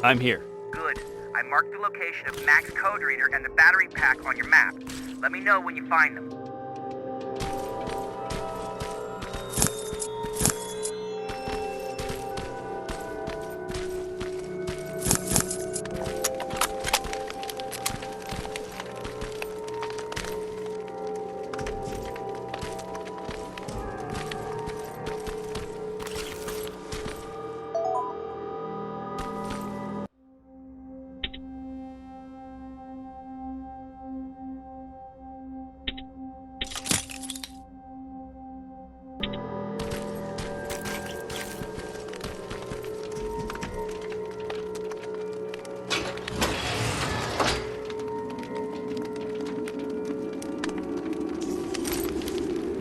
I'm here. Good. I marked the location of Mac's code reader and the battery pack on your map. Let me know when you find them.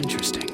Interesting.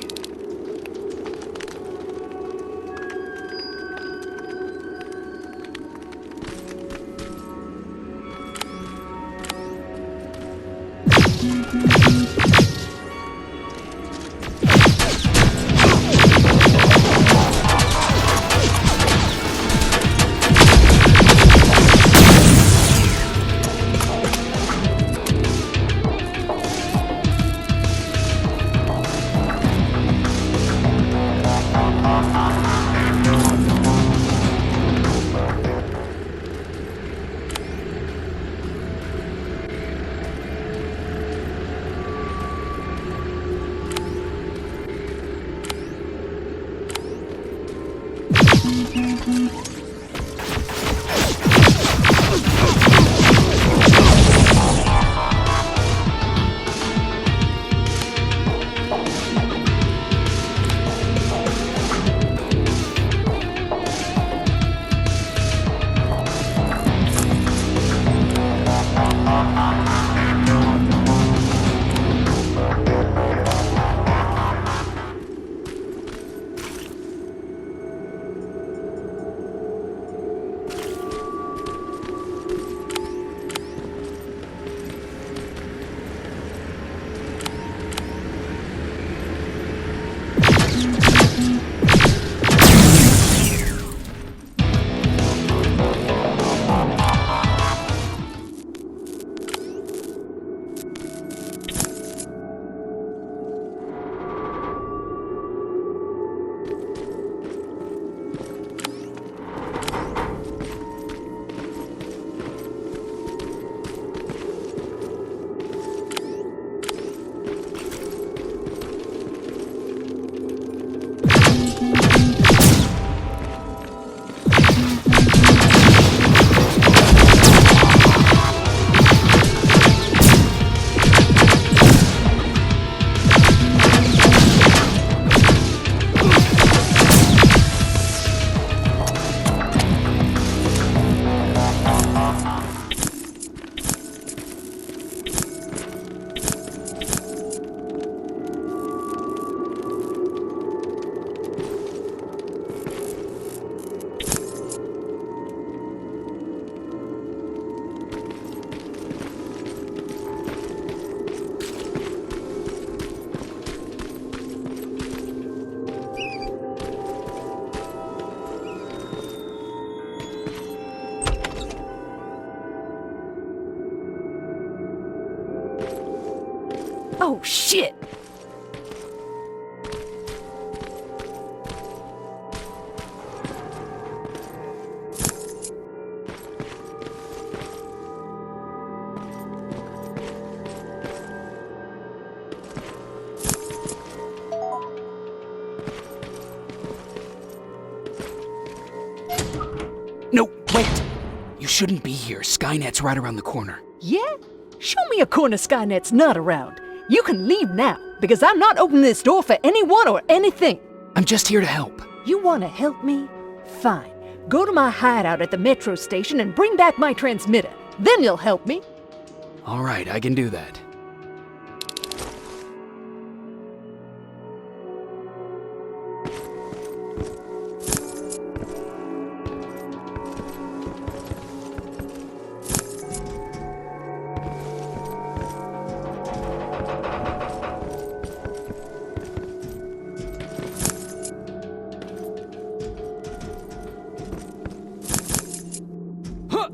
Oh, shit! No, wait! You shouldn't be here. Skynet's right around the corner. Yeah? Show me a corner Skynet's not around. You can leave now, because I'm not opening this door for anyone or anything. I'm just here to help. You want to help me? Fine. Go to my hideout at the metro station and bring back my transmitter. Then you'll help me. All right, I can do that. Huh!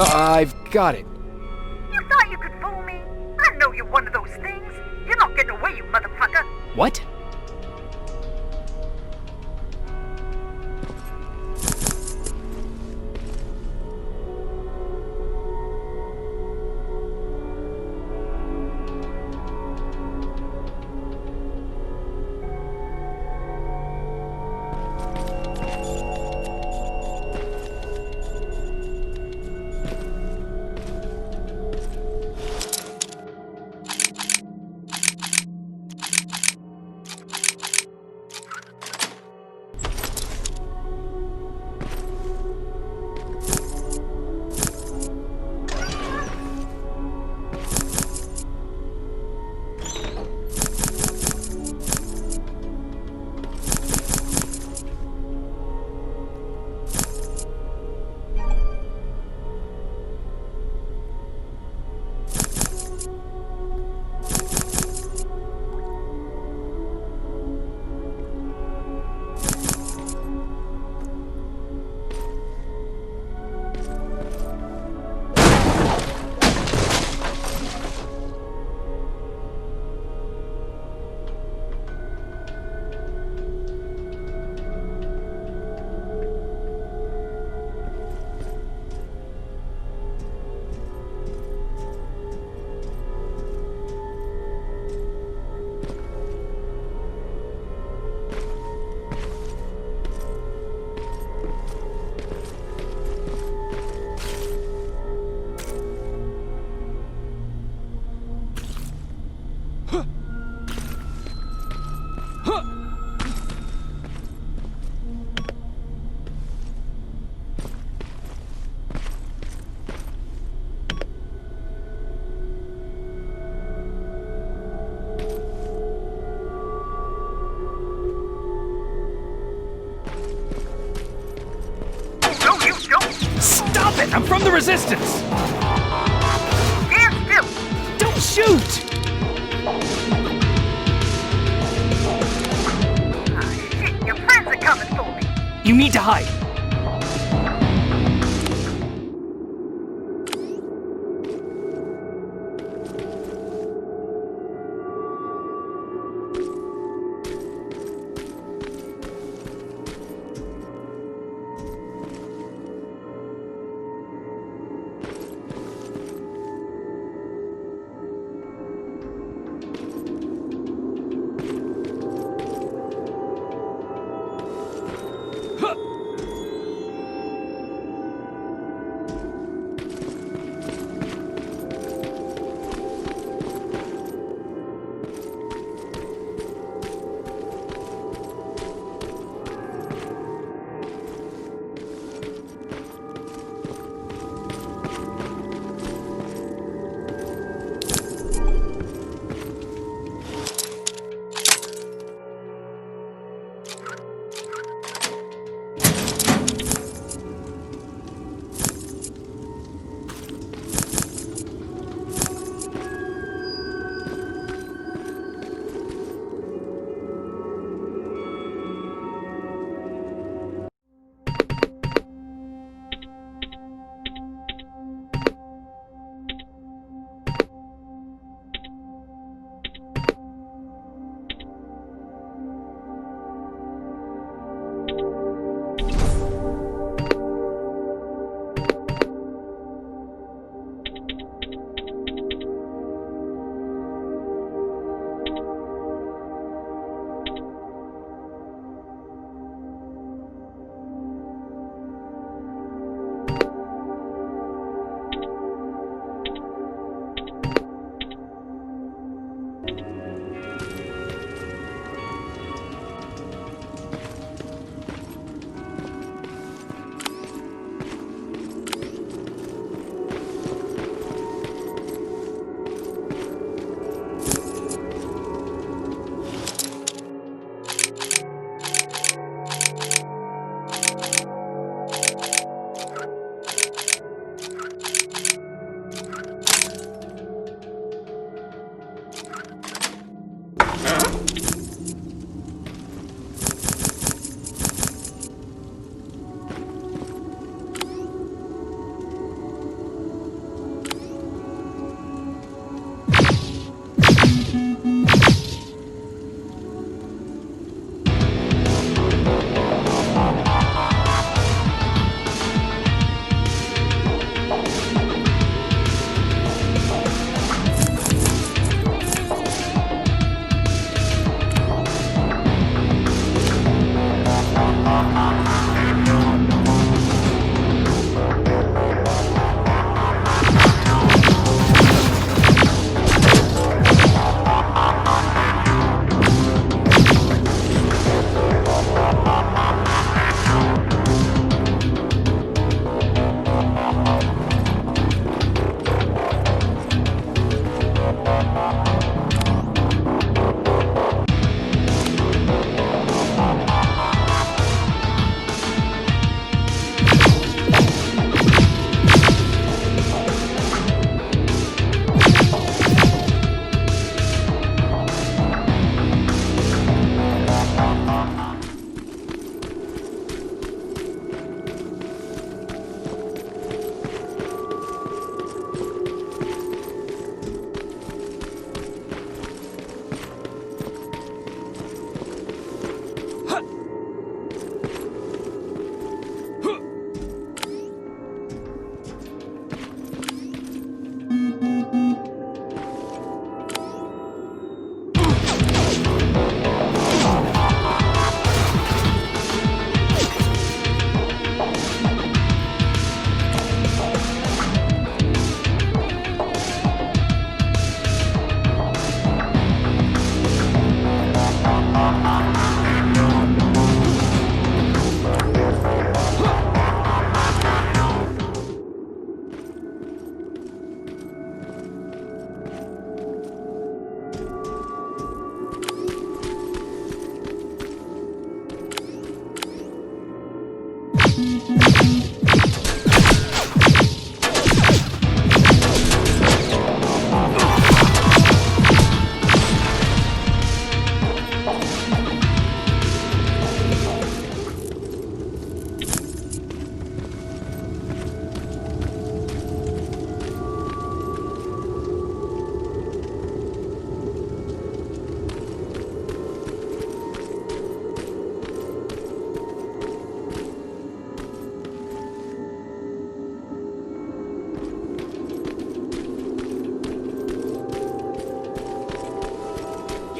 I've got it. You thought you could fool me? I know you're one of those things. You're not getting away, you motherfucker. What? Stop it! I'm from the Resistance! Stand still! Don't shoot! Ah, shit, your friends are coming for me. You need to hide.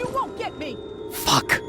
You won't get me! Fuck.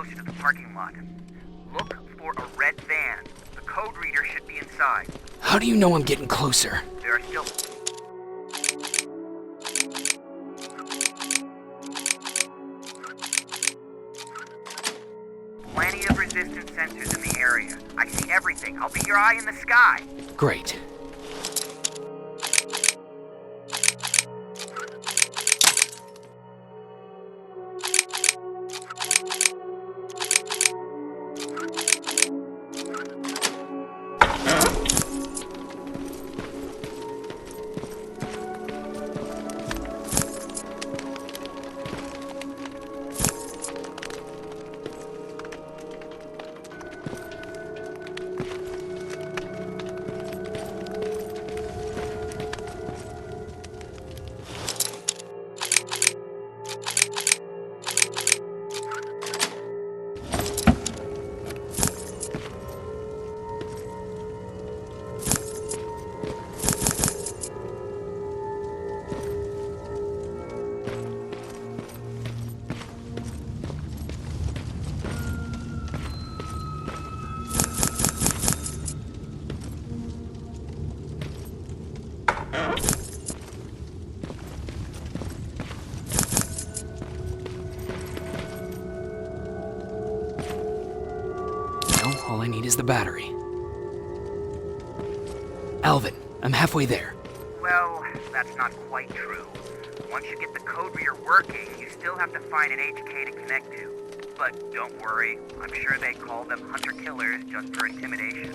closer to the parking lot. Look for a red van. The code reader should be inside. How do you know I'm getting closer? There are still... plenty of resistance sensors in the area. I see everything. I'll be your eye in the sky. Great. All I need is the battery. Alvin, I'm halfway there. Well, that's not quite true. Once you get the code reader working, you still have to find an HK to connect to. But don't worry, I'm sure they call them hunter-killers just for intimidation.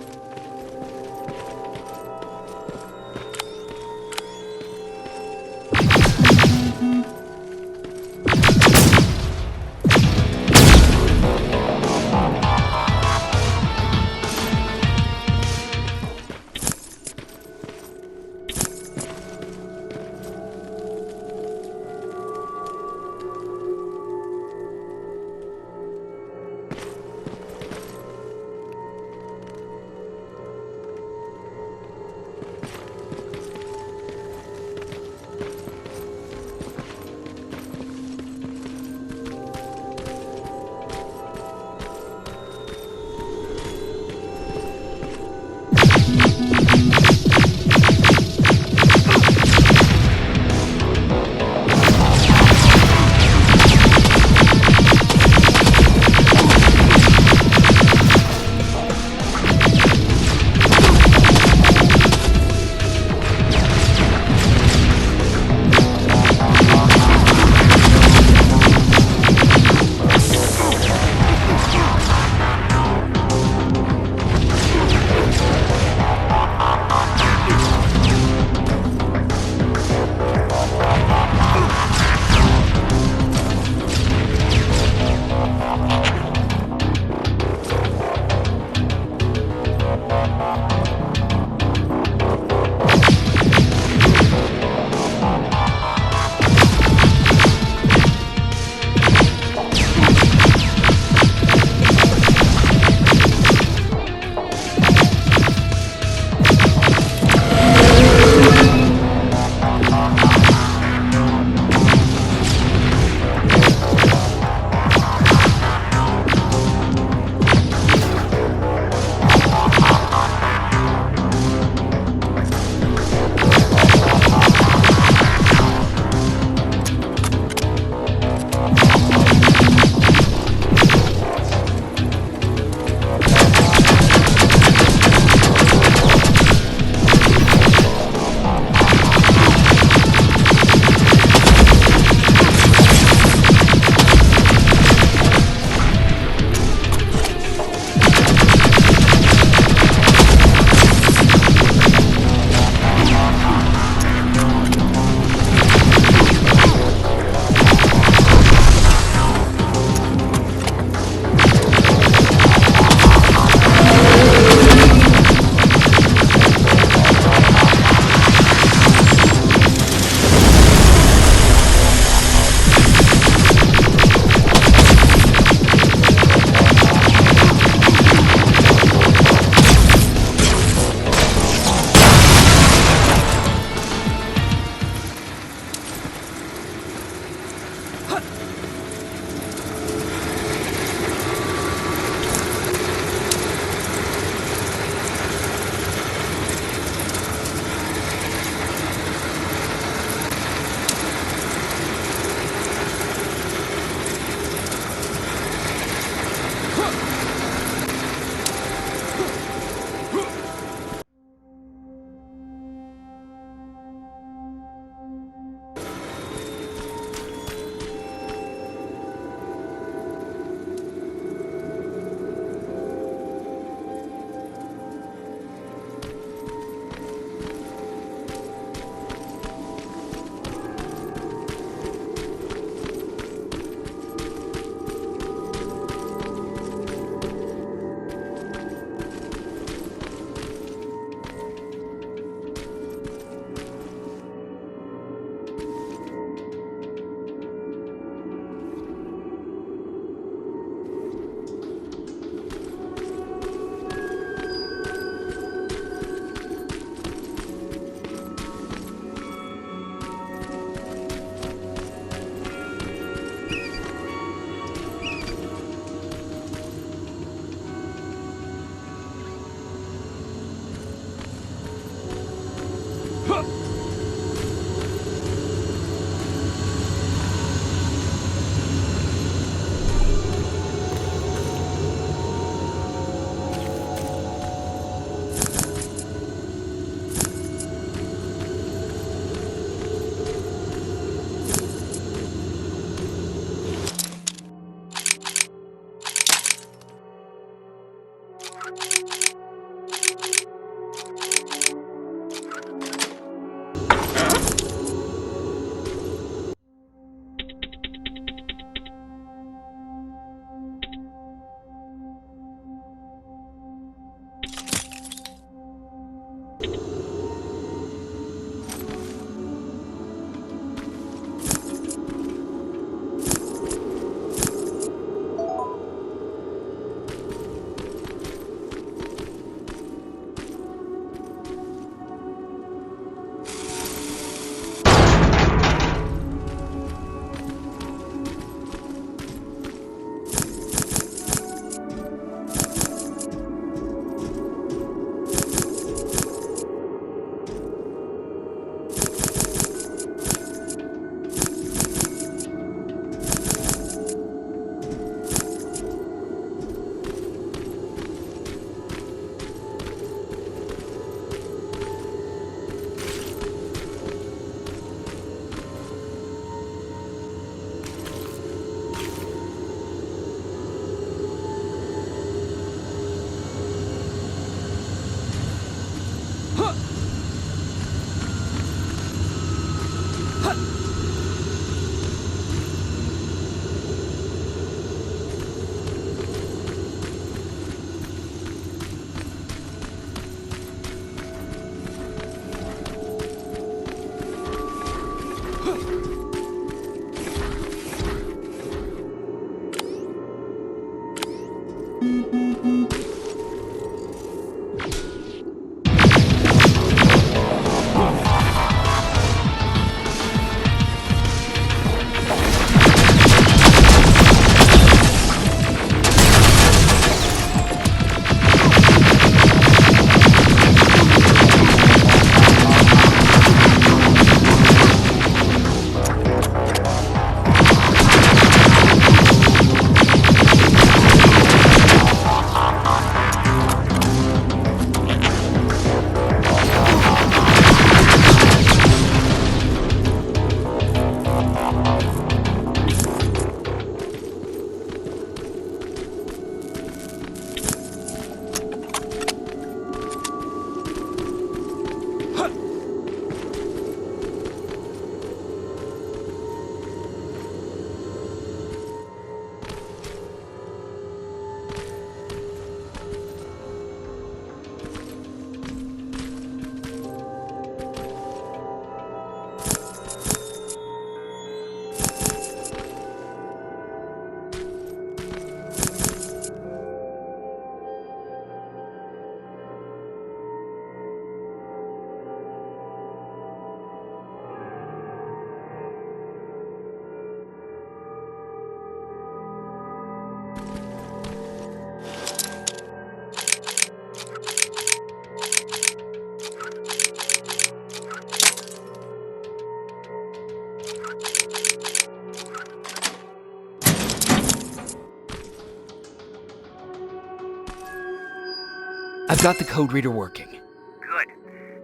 I've got the code reader working. Good.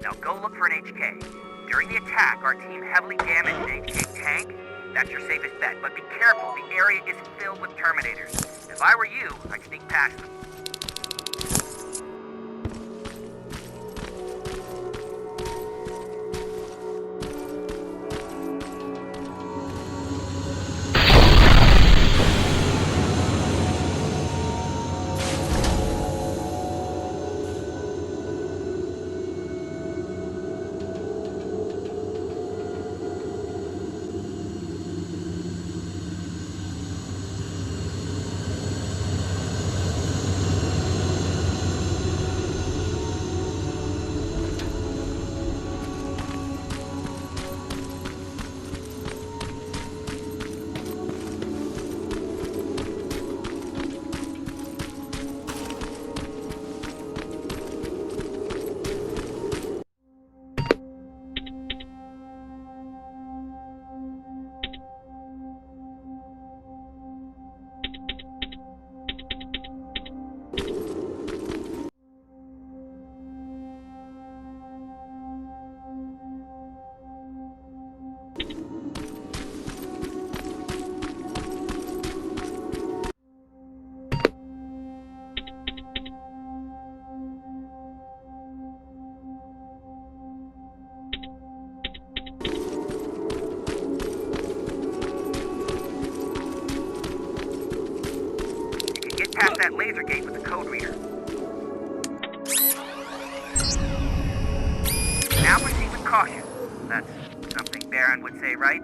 Now go look for an HK. During the attack, our team heavily damaged an HK tank. That's your safest bet, but be careful. The area is filled with Terminators. If I were you, I'd sneak past them. Past that laser gate with the code reader. Now proceed with caution. That's something Baron would say, right?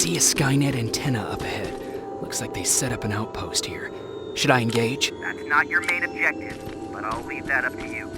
see a Skynet antenna up ahead. Looks like they set up an outpost here. Should I engage? That's not your main objective, but I'll leave that up to you.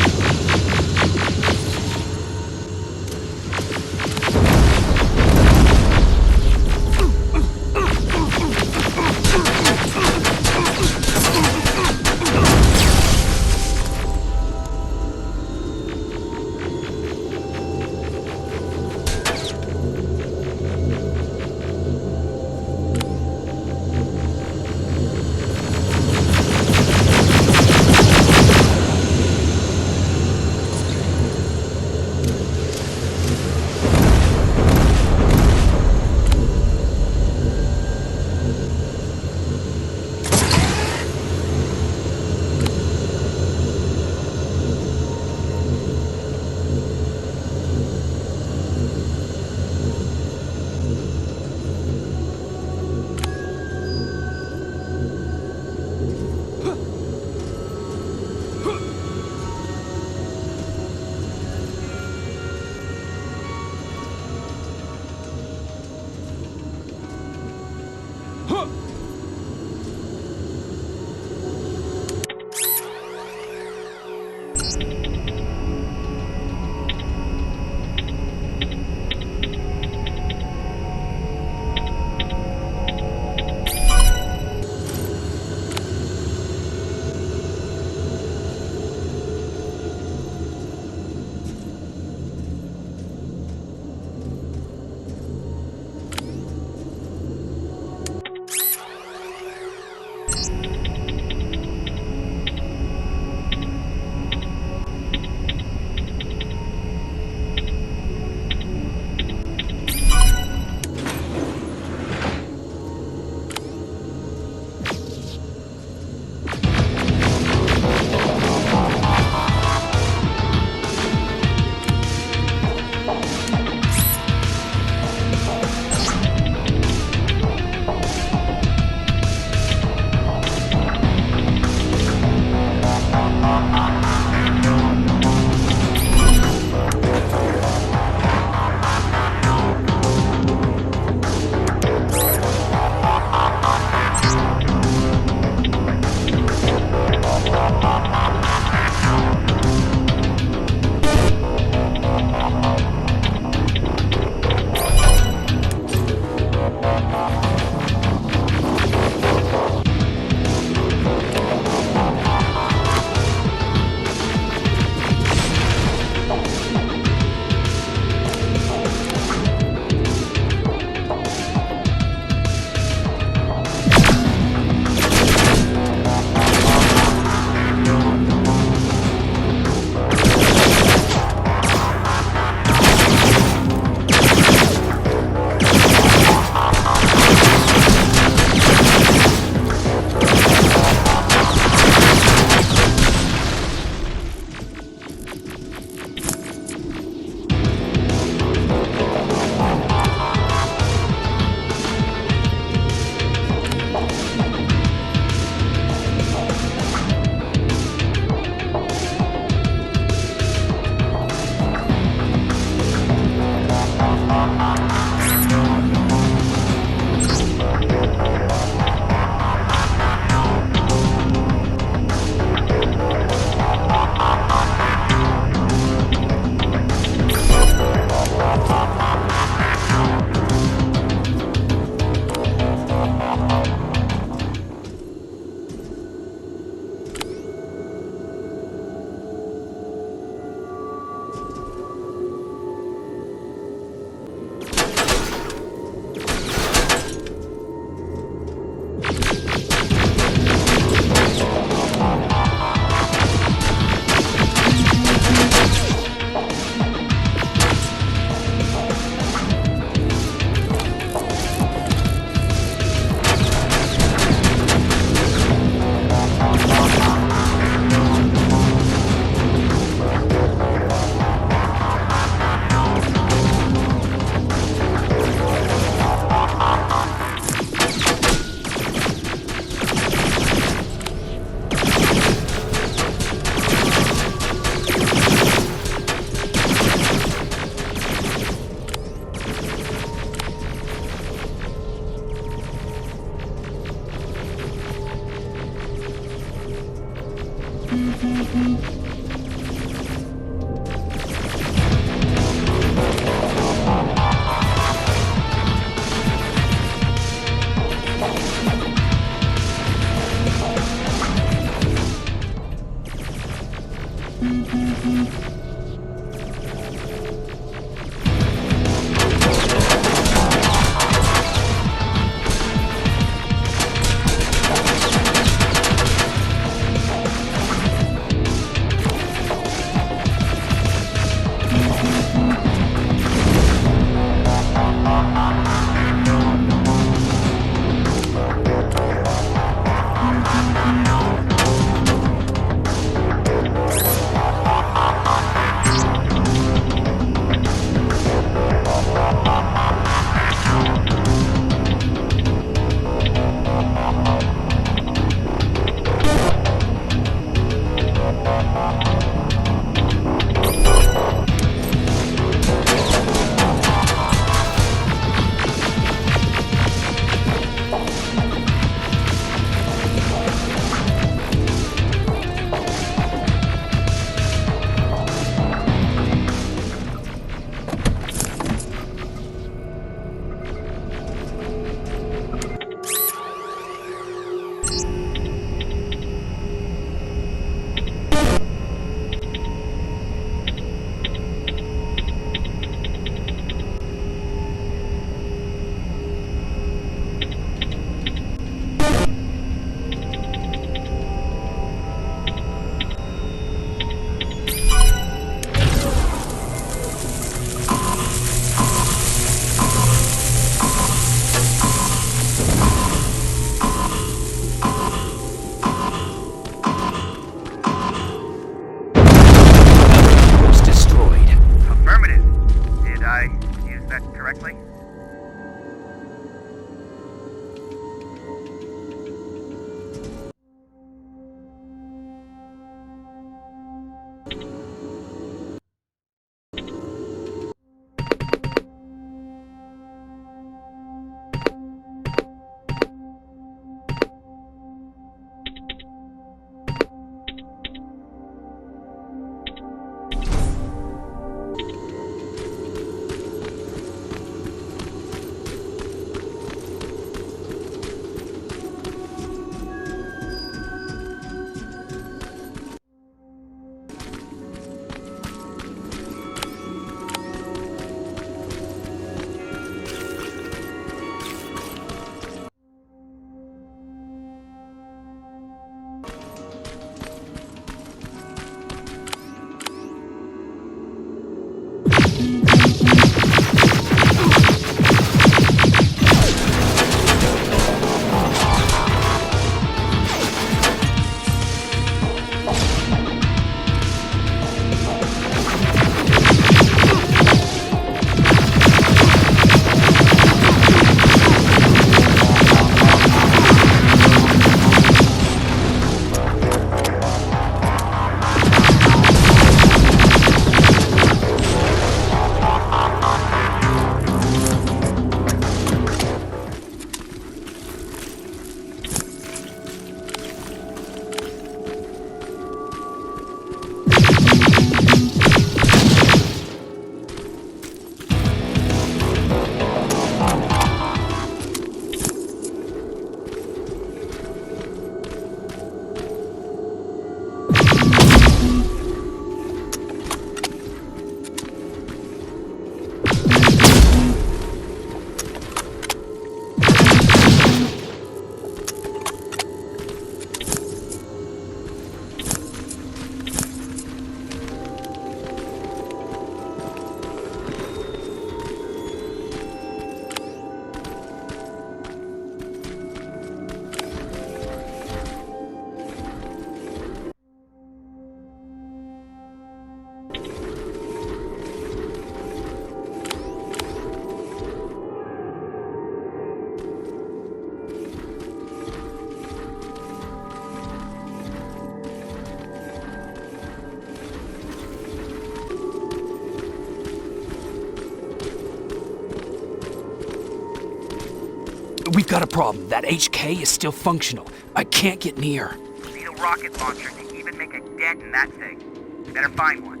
We've got a problem. That HK is still functional. I can't get near. Need a rocket launcher to even make a dent in that thing. Better find one.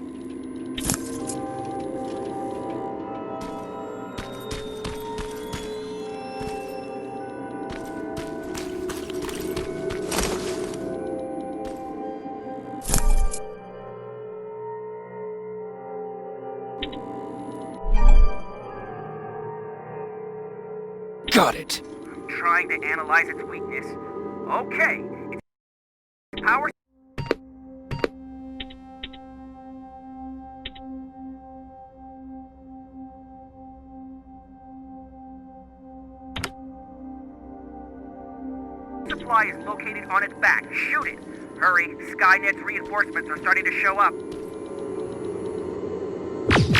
Got it. I'm trying to analyze its weakness. Okay. Its power supply is located on its back. Shoot it! Hurry, Skynet's reinforcements are starting to show up.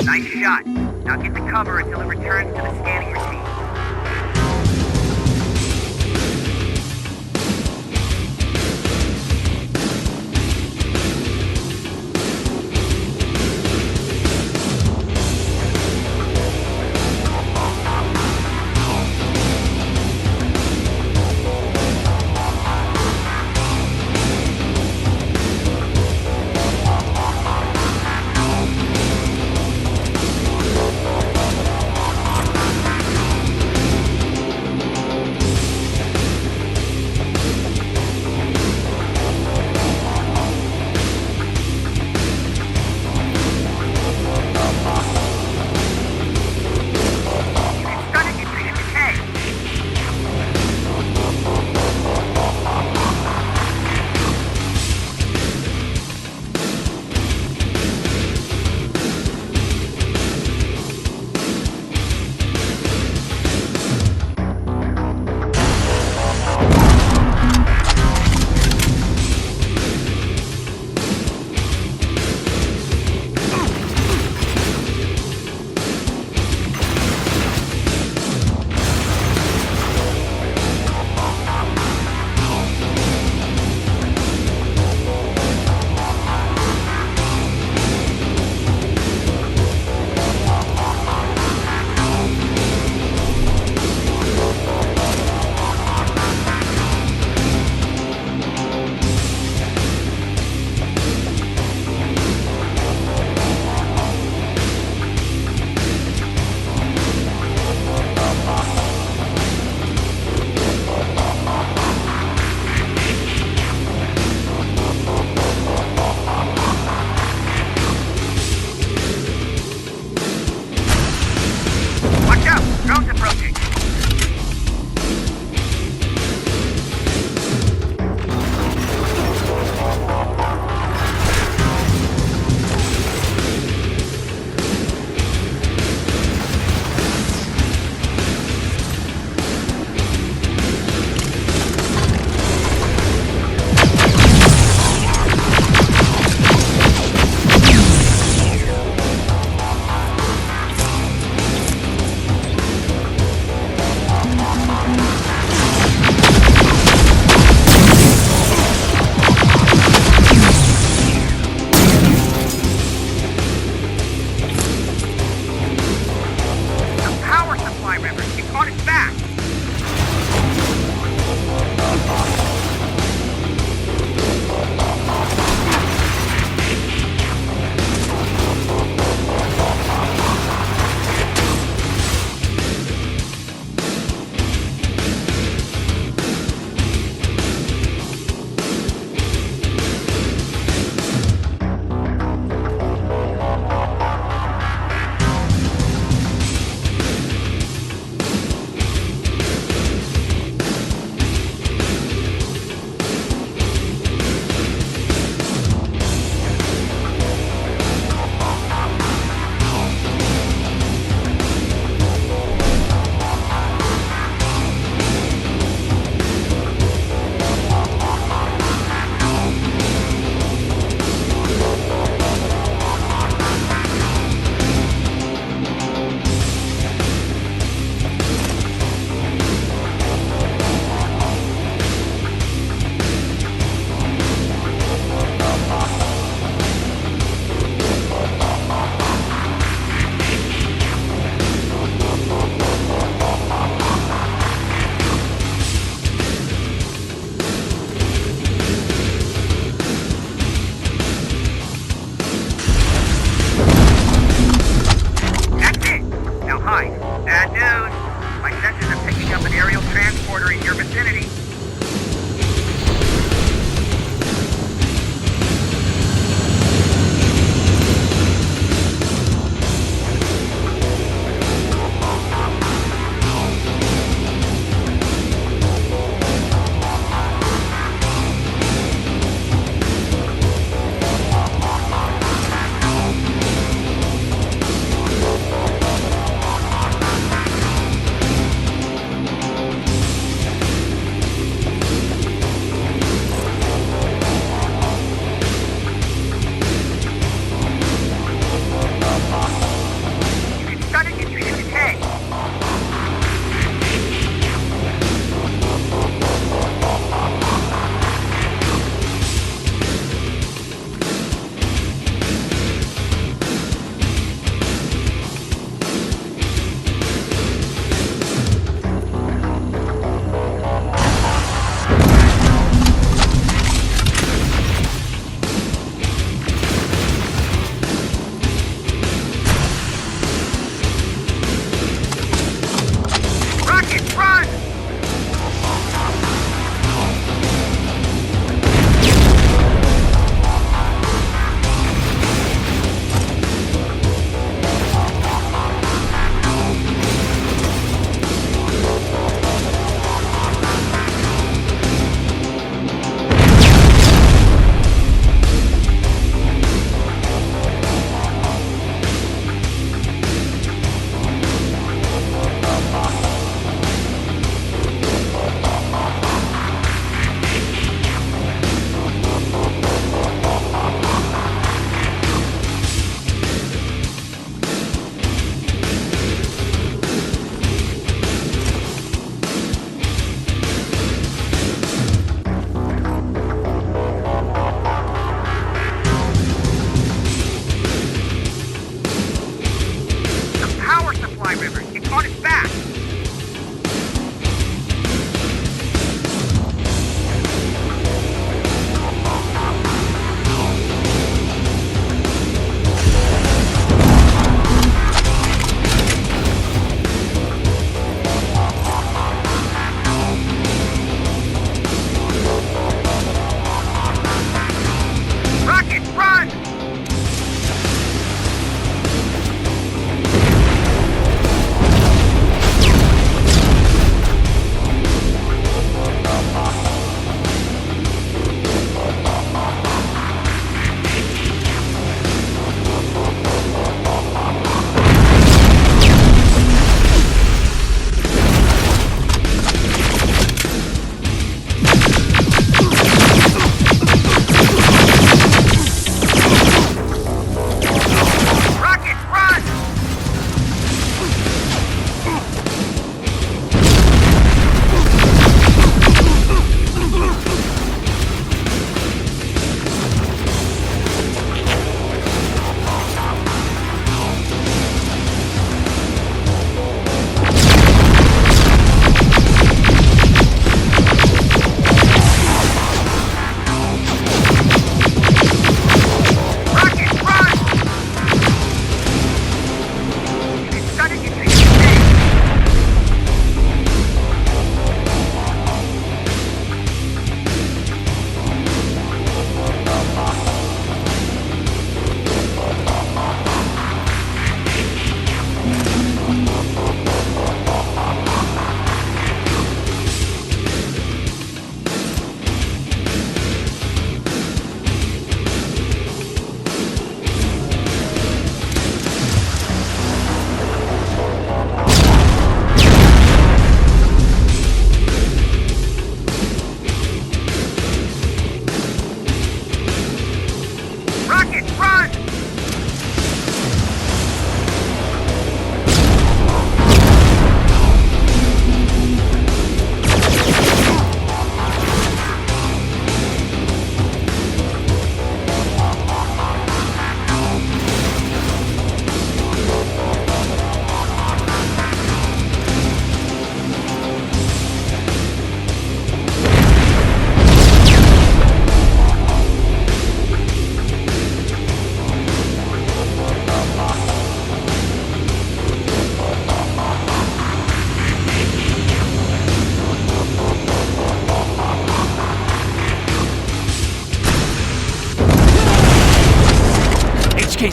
Nice shot. Now get to cover until it returns to the scanning routine.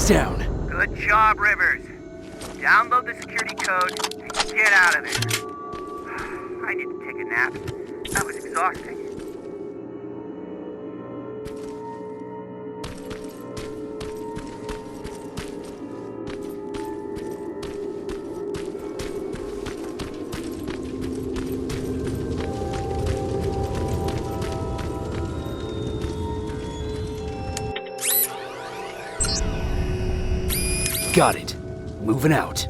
down. Good job, Rivers. Download the security code and get out of there. I need to take a nap. That was exhausting. Got it. Moving out.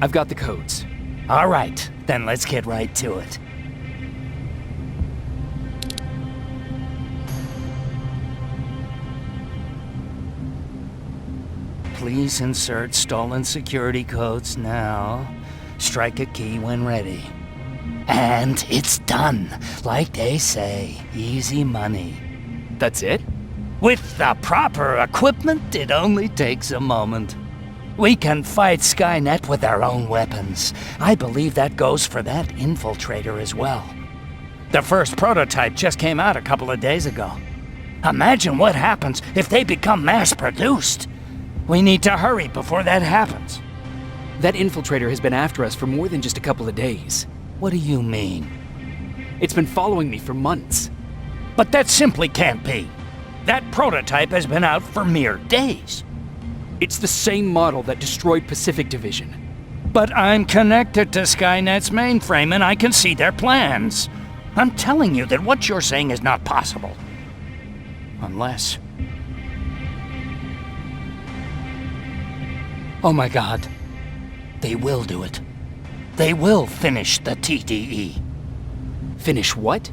I've got the codes. All right, then let's get right to it. Please insert stolen security codes now. Strike a key when ready. And it's done. Like they say, easy money. That's it? With the proper equipment, it only takes a moment. We can fight Skynet with our own weapons. I believe that goes for that infiltrator as well. The first prototype just came out a couple of days ago. Imagine what happens if they become mass-produced. We need to hurry before that happens. That infiltrator has been after us for more than just a couple of days. What do you mean? It's been following me for months. But that simply can't be. That prototype has been out for mere days. It's the same model that destroyed Pacific Division. But I'm connected to Skynet's mainframe and I can see their plans. I'm telling you that what you're saying is not possible. Unless... Oh my God. They will do it. They will finish the TDE. Finish what?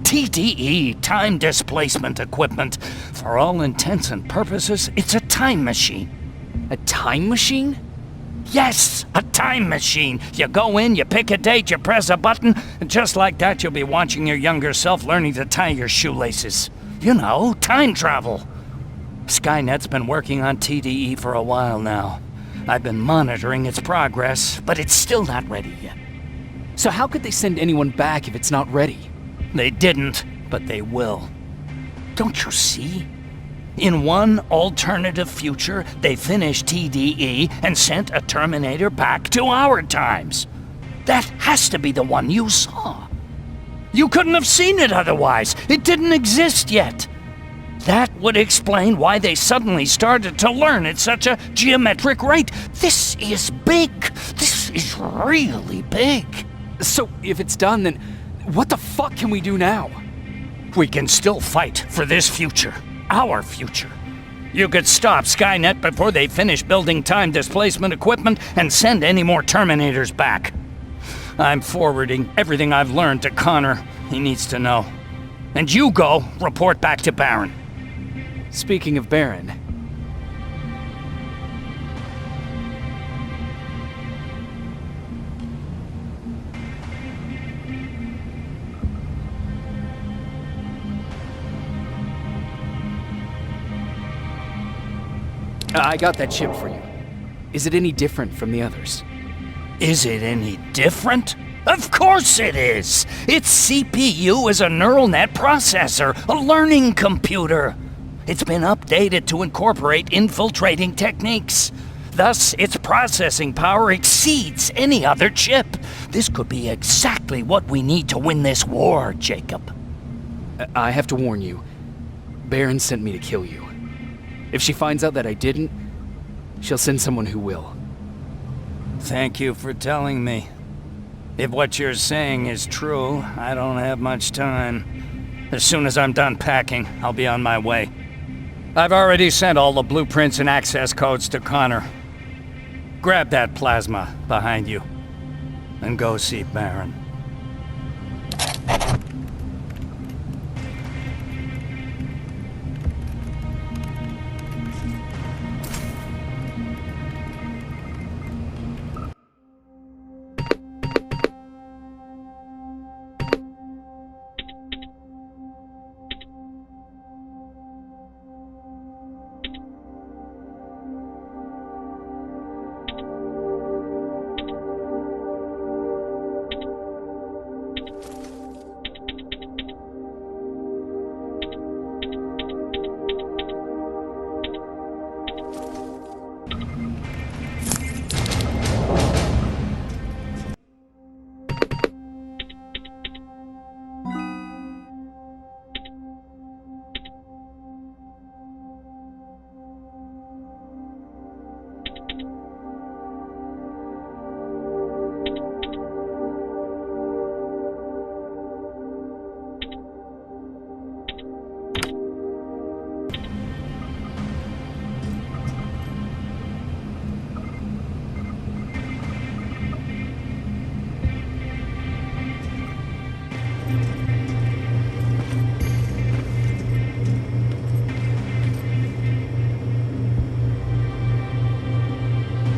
TDE, time displacement equipment. For all intents and purposes, it's a time machine. A time machine? Yes, a time machine. You go in, you pick a date, you press a button, and just like that you'll be watching your younger self learning to tie your shoelaces. You know, time travel. Skynet's been working on TDE for a while now. I've been monitoring its progress, but it's still not ready yet. So how could they send anyone back if it's not ready? They didn't, but they will. Don't you see? In one alternative future, they finished TDE and sent a Terminator back to our times. That has to be the one you saw. You couldn't have seen it otherwise. It didn't exist yet. That would explain why they suddenly started to learn at such a geometric rate. This is big. This is really big. So, if it's done, then what the fuck can we do now? We can still fight for this future. Our future. You could stop Skynet before they finish building time displacement equipment and send any more Terminators back. I'm forwarding everything I've learned to Connor. He needs to know. And you go report back to Baron. Speaking of Baron... I got that chip for you. Is it any different from the others? Is it any different? Of course it is! Its CPU is a neural net processor, a learning computer. It's been updated to incorporate infiltrating techniques. Thus, its processing power exceeds any other chip. This could be exactly what we need to win this war, Jacob. I have to warn you. Baron sent me to kill you. If she finds out that I didn't, she'll send someone who will. Thank you for telling me. If what you're saying is true, I don't have much time. As soon as I'm done packing, I'll be on my way. I've already sent all the blueprints and access codes to Connor. Grab that plasma behind you, and go see Baron.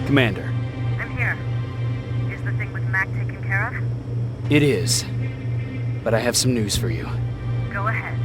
Commander. I'm here. Is the thing with Mac taken care of? It is. But I have some news for you. Go ahead.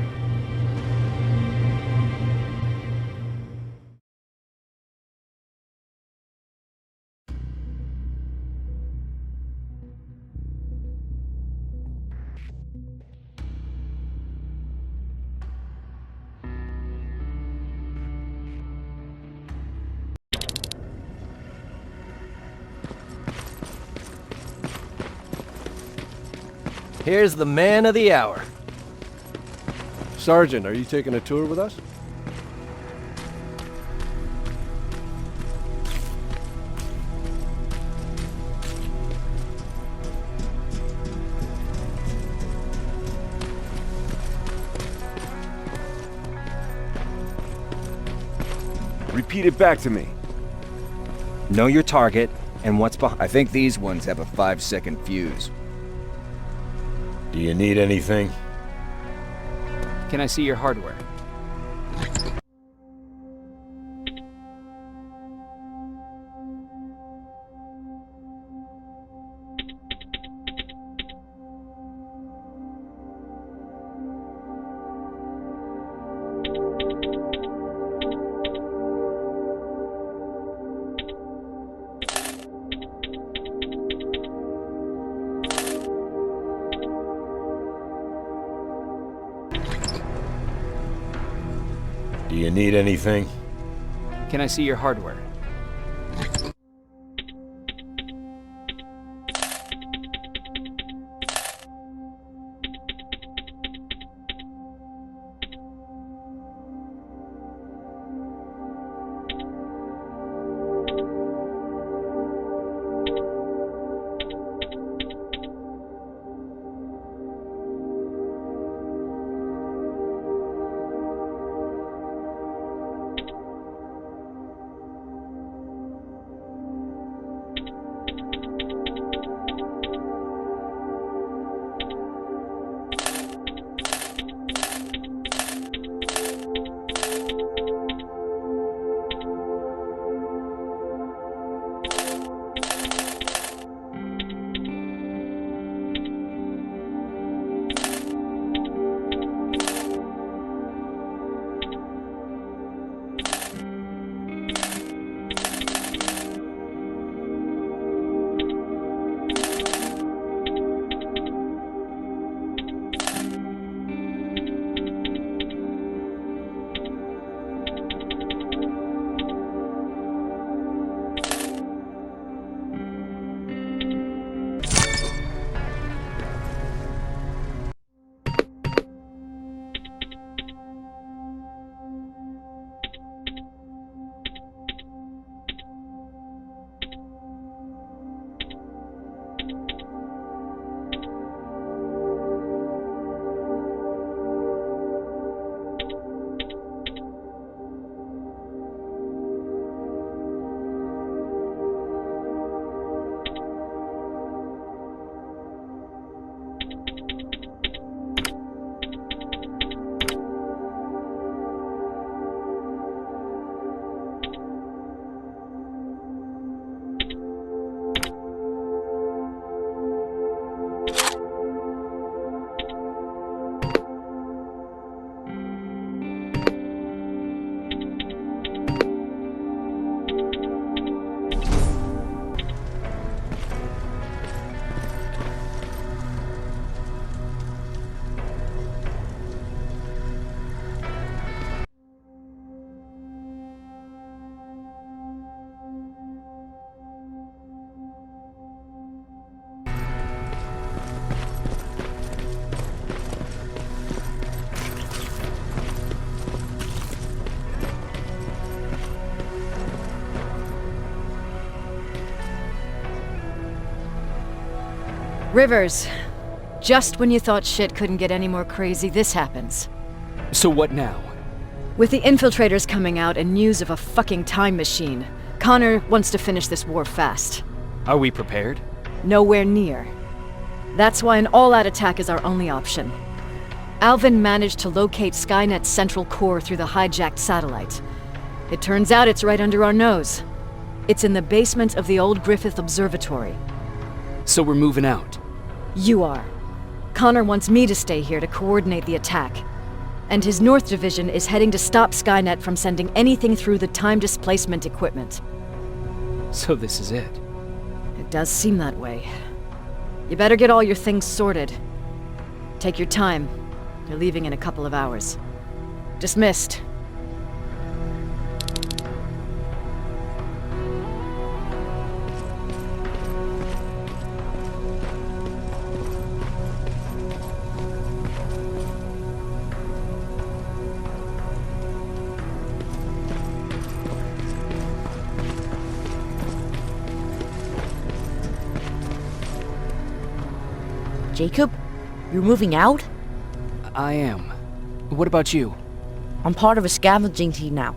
Here's the man of the hour. Sergeant, are you taking a tour with us? Repeat it back to me. Know your target and what's behind. I think these ones have a 5-second fuse. Do you need anything? Can I see your hardware? Do you need anything? Can I see your hardware? Rivers, just when you thought shit couldn't get any more crazy, this happens. So what now? With the infiltrators coming out and news of a fucking time machine, Connor wants to finish this war fast. Are we prepared? Nowhere near. That's why an all-out attack is our only option. Alvin managed to locate Skynet's central core through the hijacked satellite. It turns out it's right under our nose. It's in the basement of the old Griffith Observatory. So we're moving out. You are. Connor wants me to stay here to coordinate the attack. And his North Division is heading to stop Skynet from sending anything through the time displacement equipment. So this is it. It does seem that way. You better get all your things sorted. Take your time. You're leaving in a couple of hours. Dismissed. Jacob, you're moving out? I am. What about you? I'm part of a scavenging team now,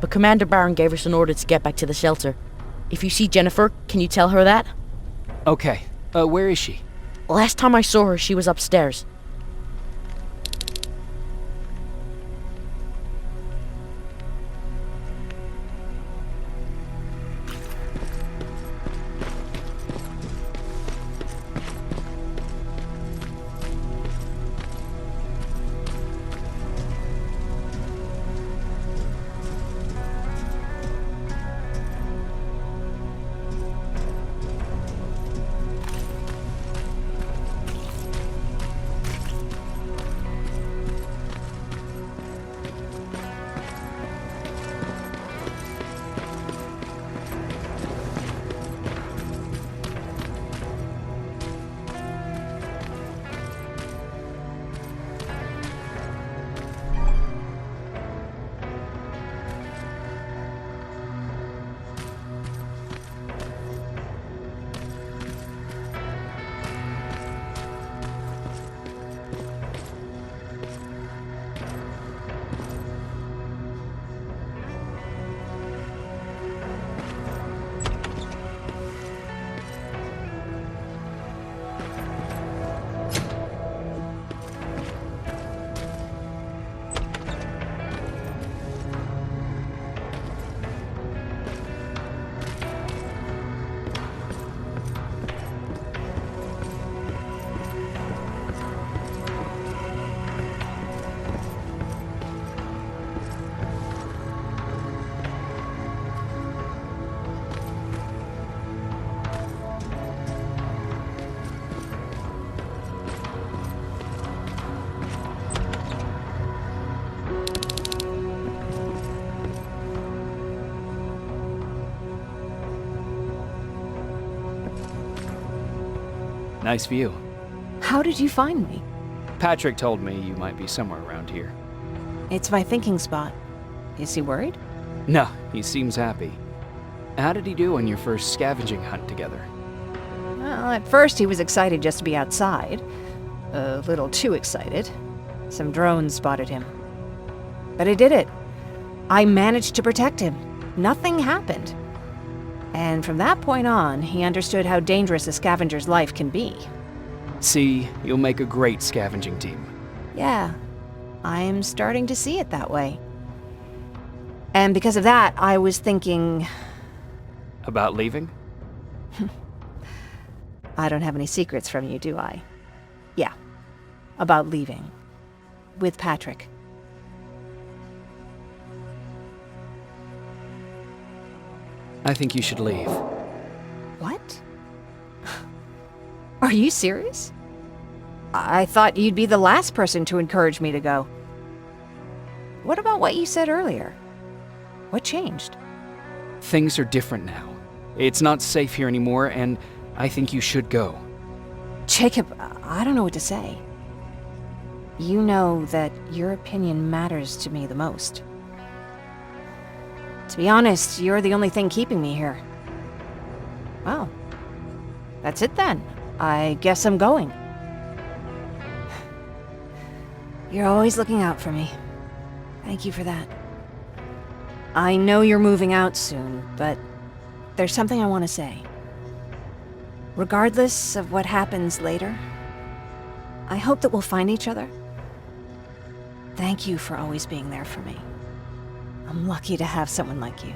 but Commander Barron gave us an order to get back to the shelter. If you see Jennifer, can you tell her that? Okay. Where is she? Last time I saw her, she was upstairs. Nice view. How did you find me? Patrick told me you might be somewhere around here. It's my thinking spot. Is he worried? No, he seems happy. How did he do on your first scavenging hunt together? Well, at first he was excited just to be outside. A little too excited. Some drones spotted him. But I did it. I managed to protect him. Nothing happened. And from that point on, he understood how dangerous a scavenger's life can be. See, you'll make a great scavenging team. Yeah, I'm starting to see it that way. And because of that, I was thinking... About leaving? I don't have any secrets from you, do I? Yeah, about leaving. With Patrick. I think you should leave. What? Are you serious? I thought you'd be the last person to encourage me to go. What about what you said earlier? What changed? Things are different now. It's not safe here anymore, and I think you should go. Jacob, I don't know what to say. You know that your opinion matters to me the most. To be honest, you're the only thing keeping me here. Well, that's it then. I guess I'm going. You're always looking out for me. Thank you for that. I know you're moving out soon, but there's something I want to say. Regardless of what happens later, I hope that we'll find each other. Thank you for always being there for me. I'm lucky to have someone like you.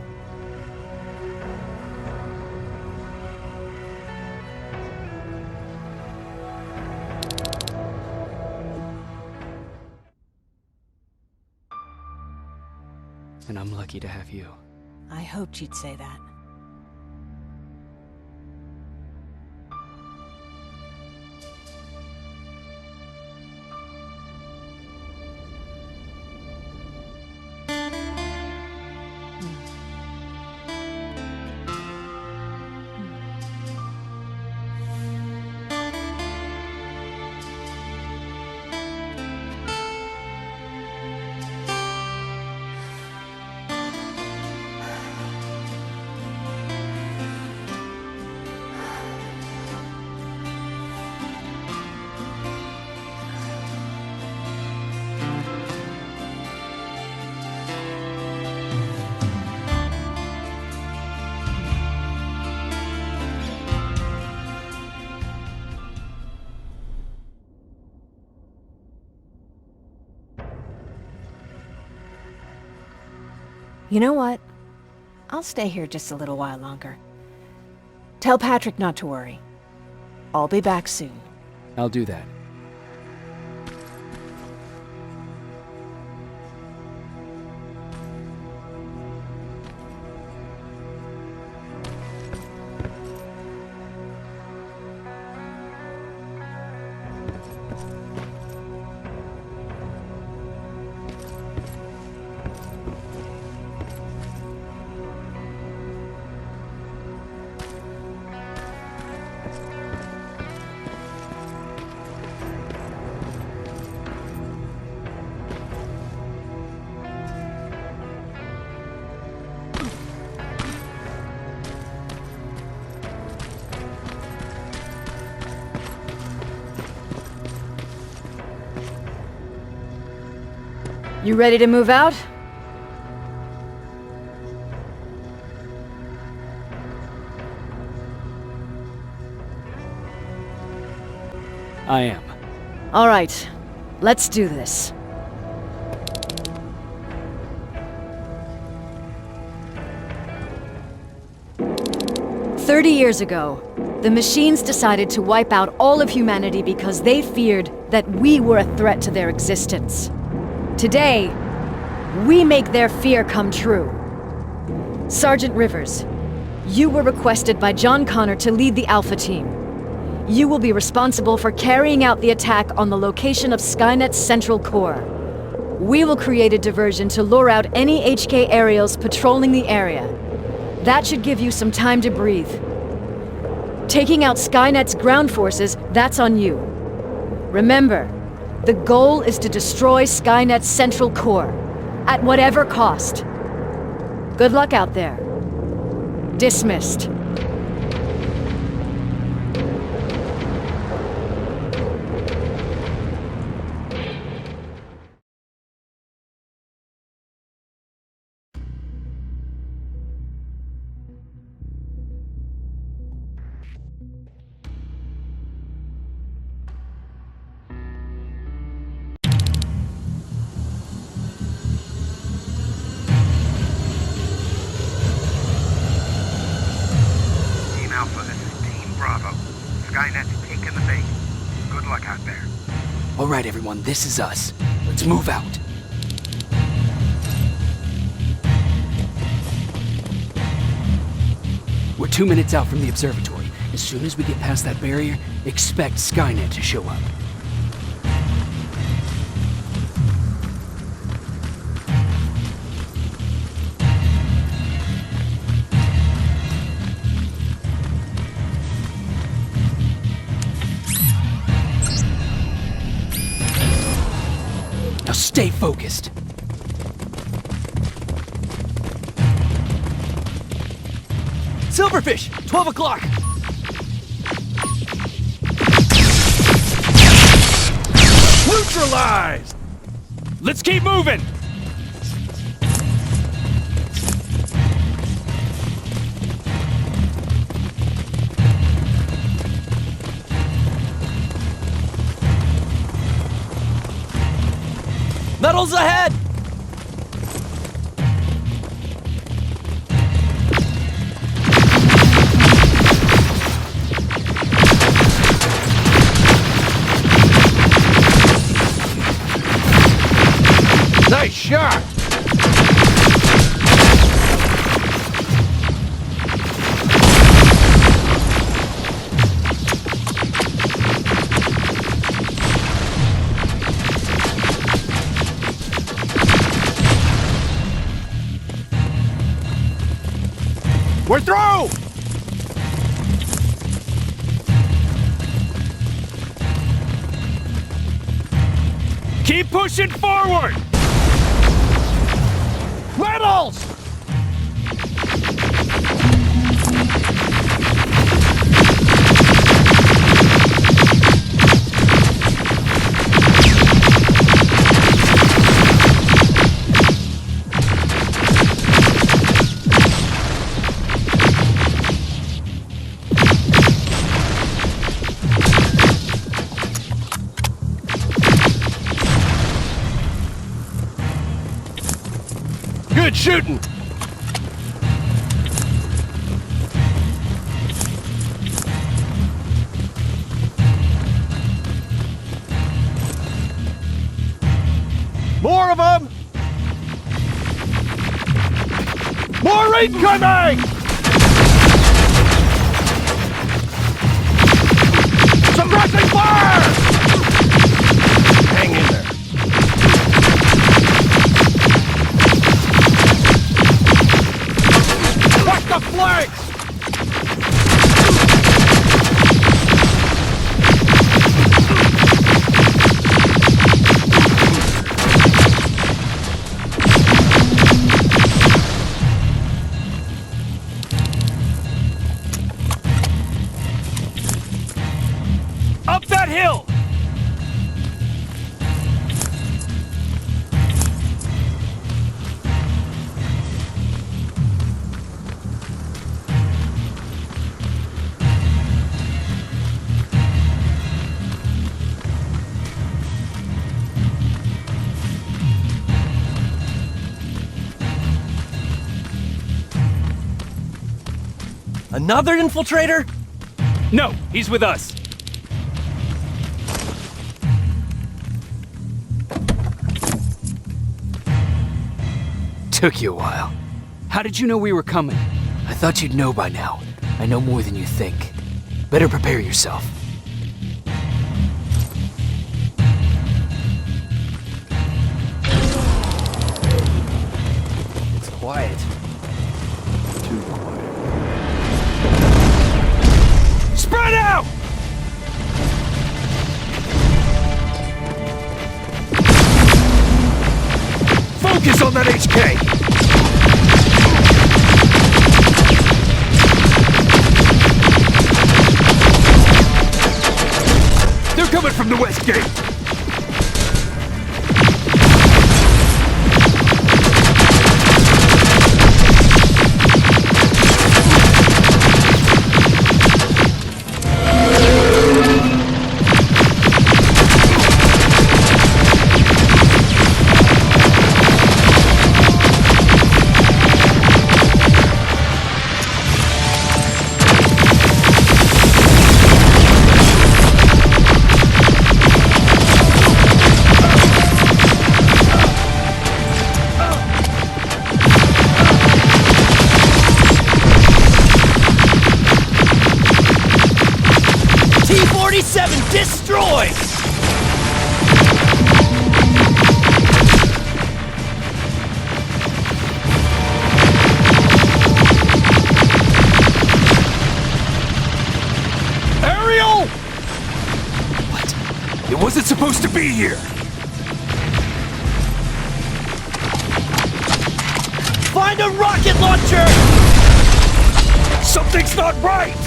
And I'm lucky to have you. I hoped you'd say that. You know what? I'll stay here just a little while longer. Tell Patrick not to worry. I'll be back soon. I'll do that. You ready to move out? I am. All right, let's do this. "30 years ago, the machines decided to wipe out all of humanity because they feared that we were a threat to their existence. Today, we make their fear come true. Sergeant Rivers, you were requested by John Connor to lead the Alpha team. You will be responsible for carrying out the attack on the location of Skynet's central core. We will create a diversion to lure out any HK aerials patrolling the area. That should give you some time to breathe. Taking out Skynet's ground forces, that's on you. Remember, the goal is to destroy Skynet's central core, at whatever cost. Good luck out there. Dismissed." Team Alpha, this is Team Bravo. Skynet's taking the bait. Good luck out there. All right, everyone, this is us. Let's move out. We're 2 minutes out from the observatory. As soon as we get past that barrier, expect Skynet to show up. Now stay focused. Silverfish! 12 o'clock! Neutralized! Let's keep moving! Metals ahead! Nice shot! We're through! Keep pushing forward! Metals! Good shooting! More of them! More incoming! Suppressing fire! Hang in there. Watch the flanks! Up that hill! Another infiltrator? No, he's with us. Took you a while. How did you know we were coming? I thought you'd know by now. I know more than you think. Better prepare yourself. It's quiet. Too quiet. Spread out! Focus on that HK! They're coming from the west gate! T-47 destroyed! Aerial! What? It wasn't supposed to be here! Find a rocket launcher! Something's not right!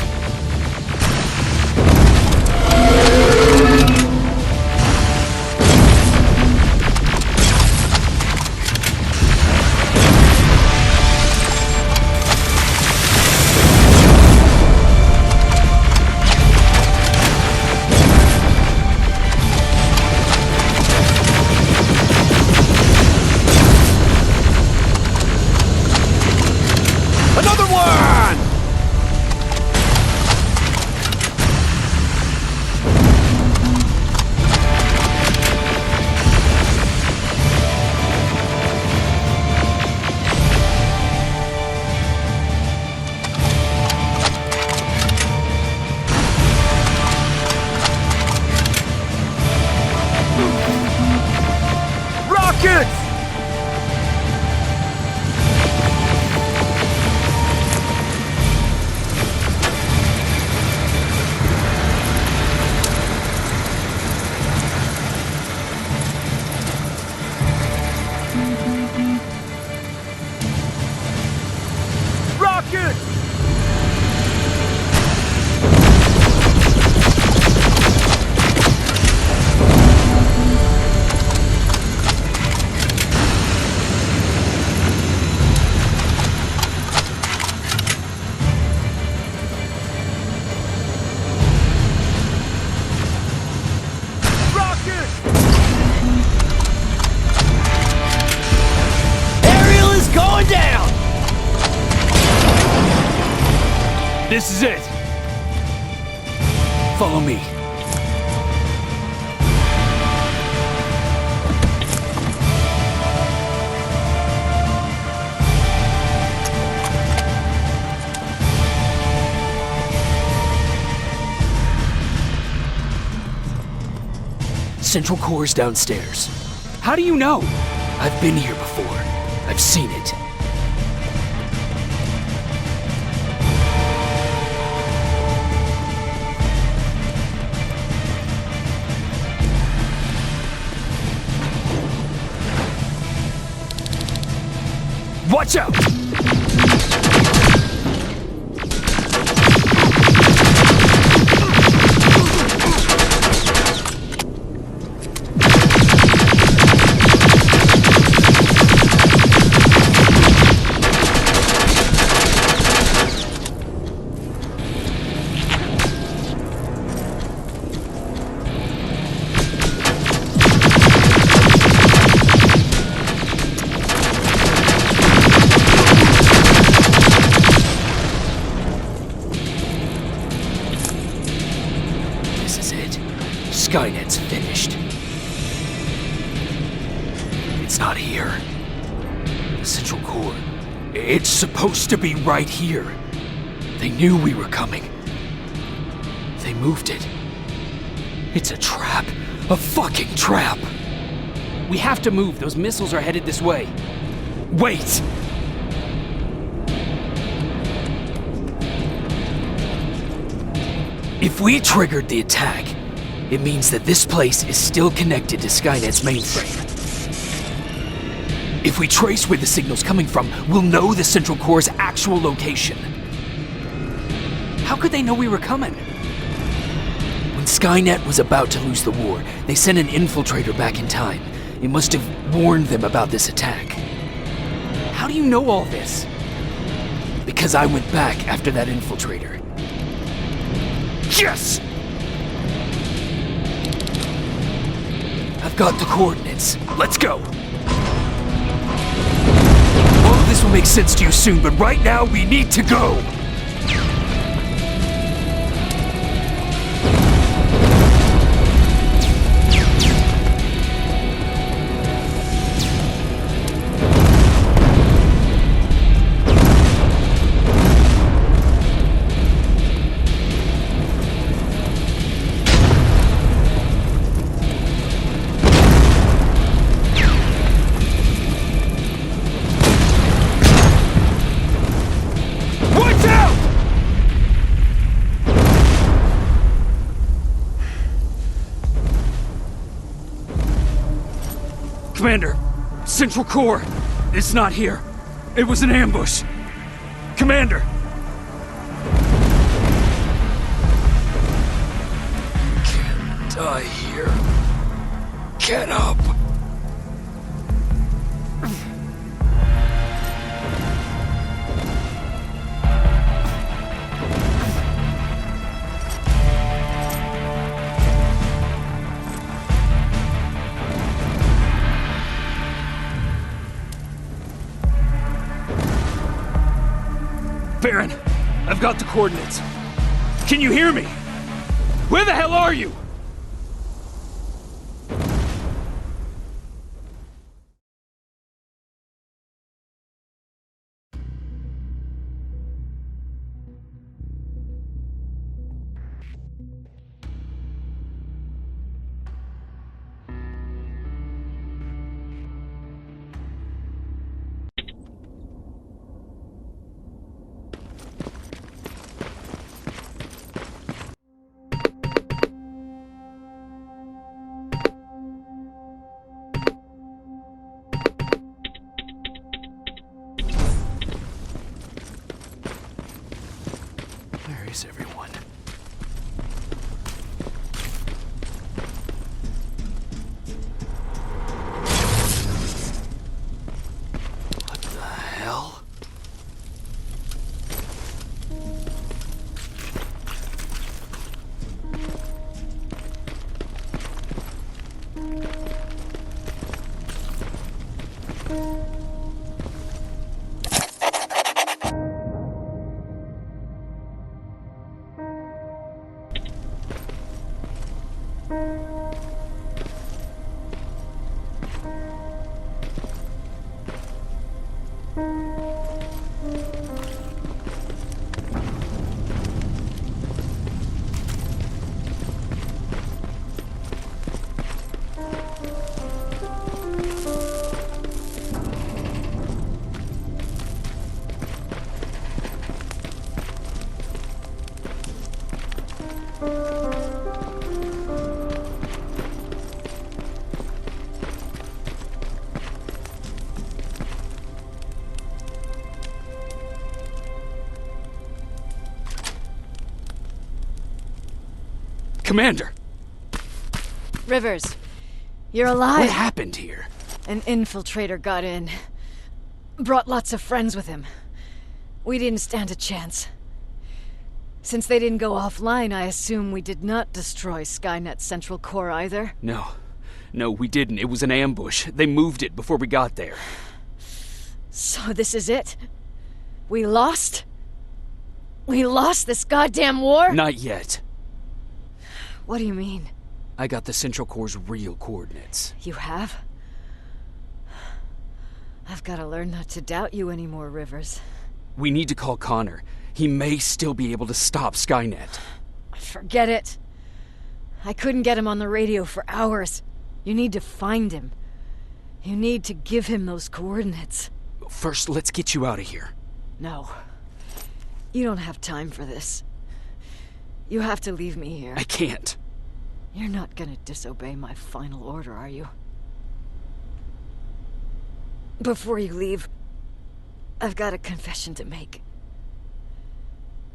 Rockets! Rockets! Rockets! Ariel is going down! This is it. Follow me. Central Core's downstairs. How do you know? I've been here before. I've seen it. Watch out! Skynet's finished. It's not here. The Central Core. It's supposed to be right here. They knew we were coming. They moved it. It's a trap. A fucking trap. We have to move. Those missiles are headed this way. Wait! If we triggered the attack, it means that this place is still connected to Skynet's mainframe. If we trace where the signal's coming from, we'll know the Central Core's actual location. How could they know we were coming? When Skynet was about to lose the war, they sent an infiltrator back in time. It must have warned them about this attack. How do you know all this? Because I went back after that infiltrator. Yes! I've got the coordinates. Let's go! All of this will make sense to you soon, but right now we need to go! Commander, Central Core, it's not here. It was an ambush. Commander! Can't die here. Get up! Baron, I've got the coordinates. Can you hear me? Where the hell are you? Commander! Rivers, you're alive. What happened here? An infiltrator got in. Brought lots of friends with him. We didn't stand a chance. Since they didn't go offline, I assume we did not destroy Skynet's central core either. No, we didn't. It was an ambush. They moved it before we got there. So this is it? We lost? We lost this goddamn war? Not yet. What do you mean? I got the central core's real coordinates. You have? I've got to learn not to doubt you anymore, Rivers. We need to call Connor. He may still be able to stop Skynet. Forget it. I couldn't get him on the radio for hours. You need to find him. You need to give him those coordinates. First, let's get you out of here. No. You don't have time for this. You have to leave me here. I can't. You're not gonna disobey my final order, are you? Before you leave, I've got a confession to make.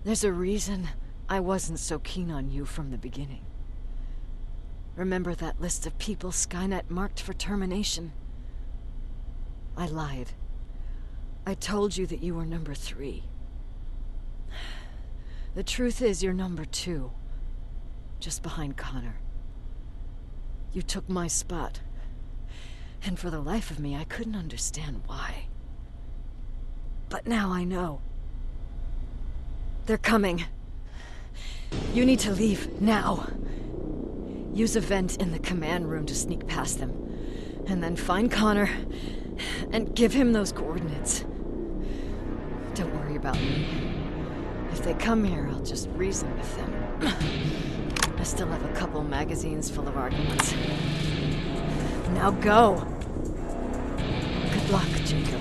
There's a reason I wasn't so keen on you from the beginning. Remember that list of people Skynet marked for termination? I lied. I told you that you were number 3. The truth is you're number 2, just behind Connor. You took my spot, and for the life of me, I couldn't understand why. But now I know. They're coming. You need to leave, now. Use a vent in the command room to sneak past them, and then find Connor, and give him those coordinates. Don't worry about me. If they come here, I'll just reason with them. I still have a couple magazines full of arguments. Now go! Good luck, Jacob.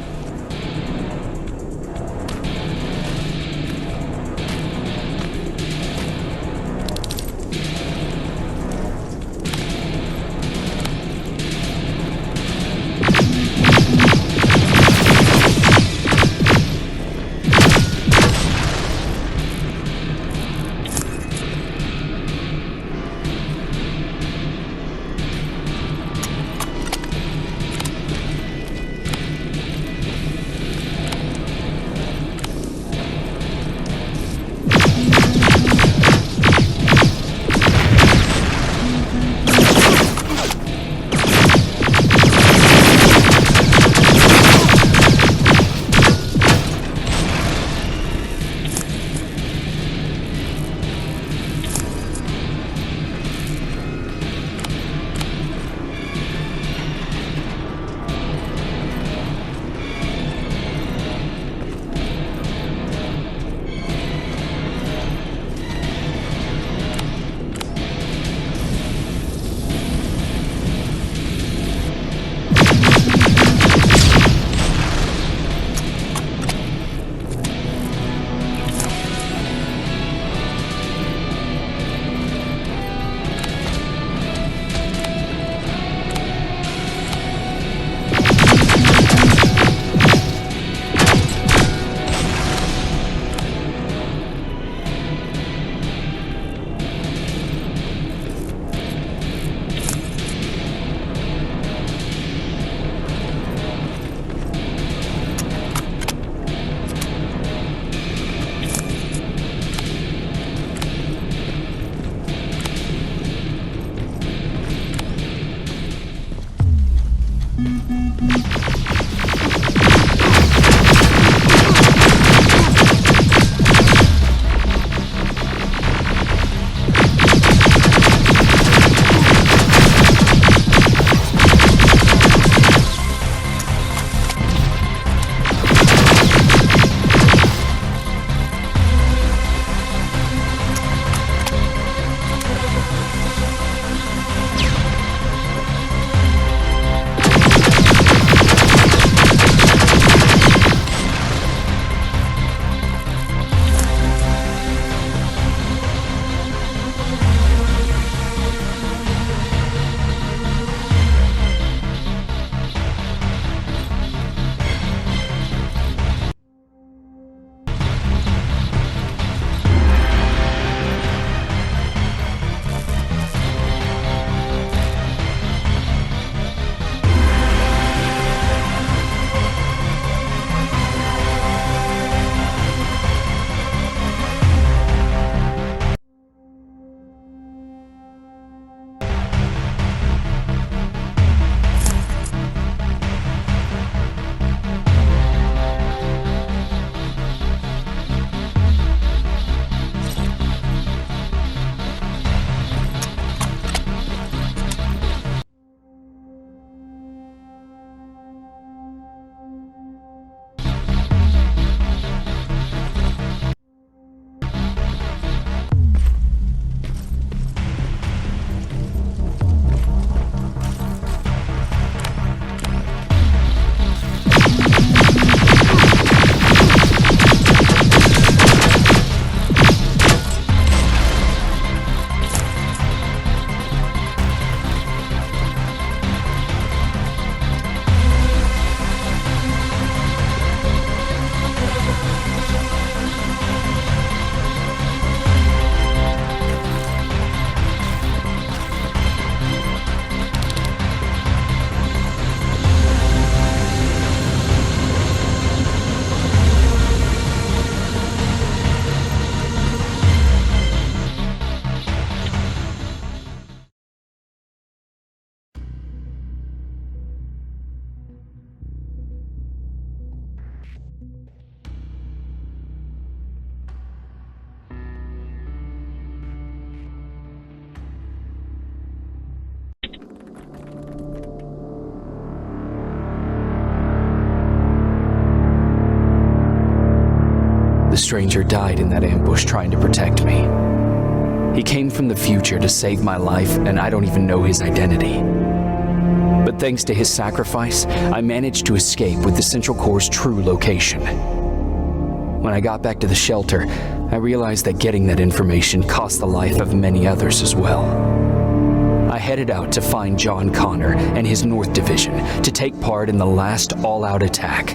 stranger died in that ambush trying to protect me. He came from the future to save my life, and I don't even know his identity. But thanks to his sacrifice, I managed to escape with the Central Core's true location. When I got back to the shelter, I realized that getting that information cost the life of many others as well. I headed out to find John Connor and his North Division to take part in the last all-out attack.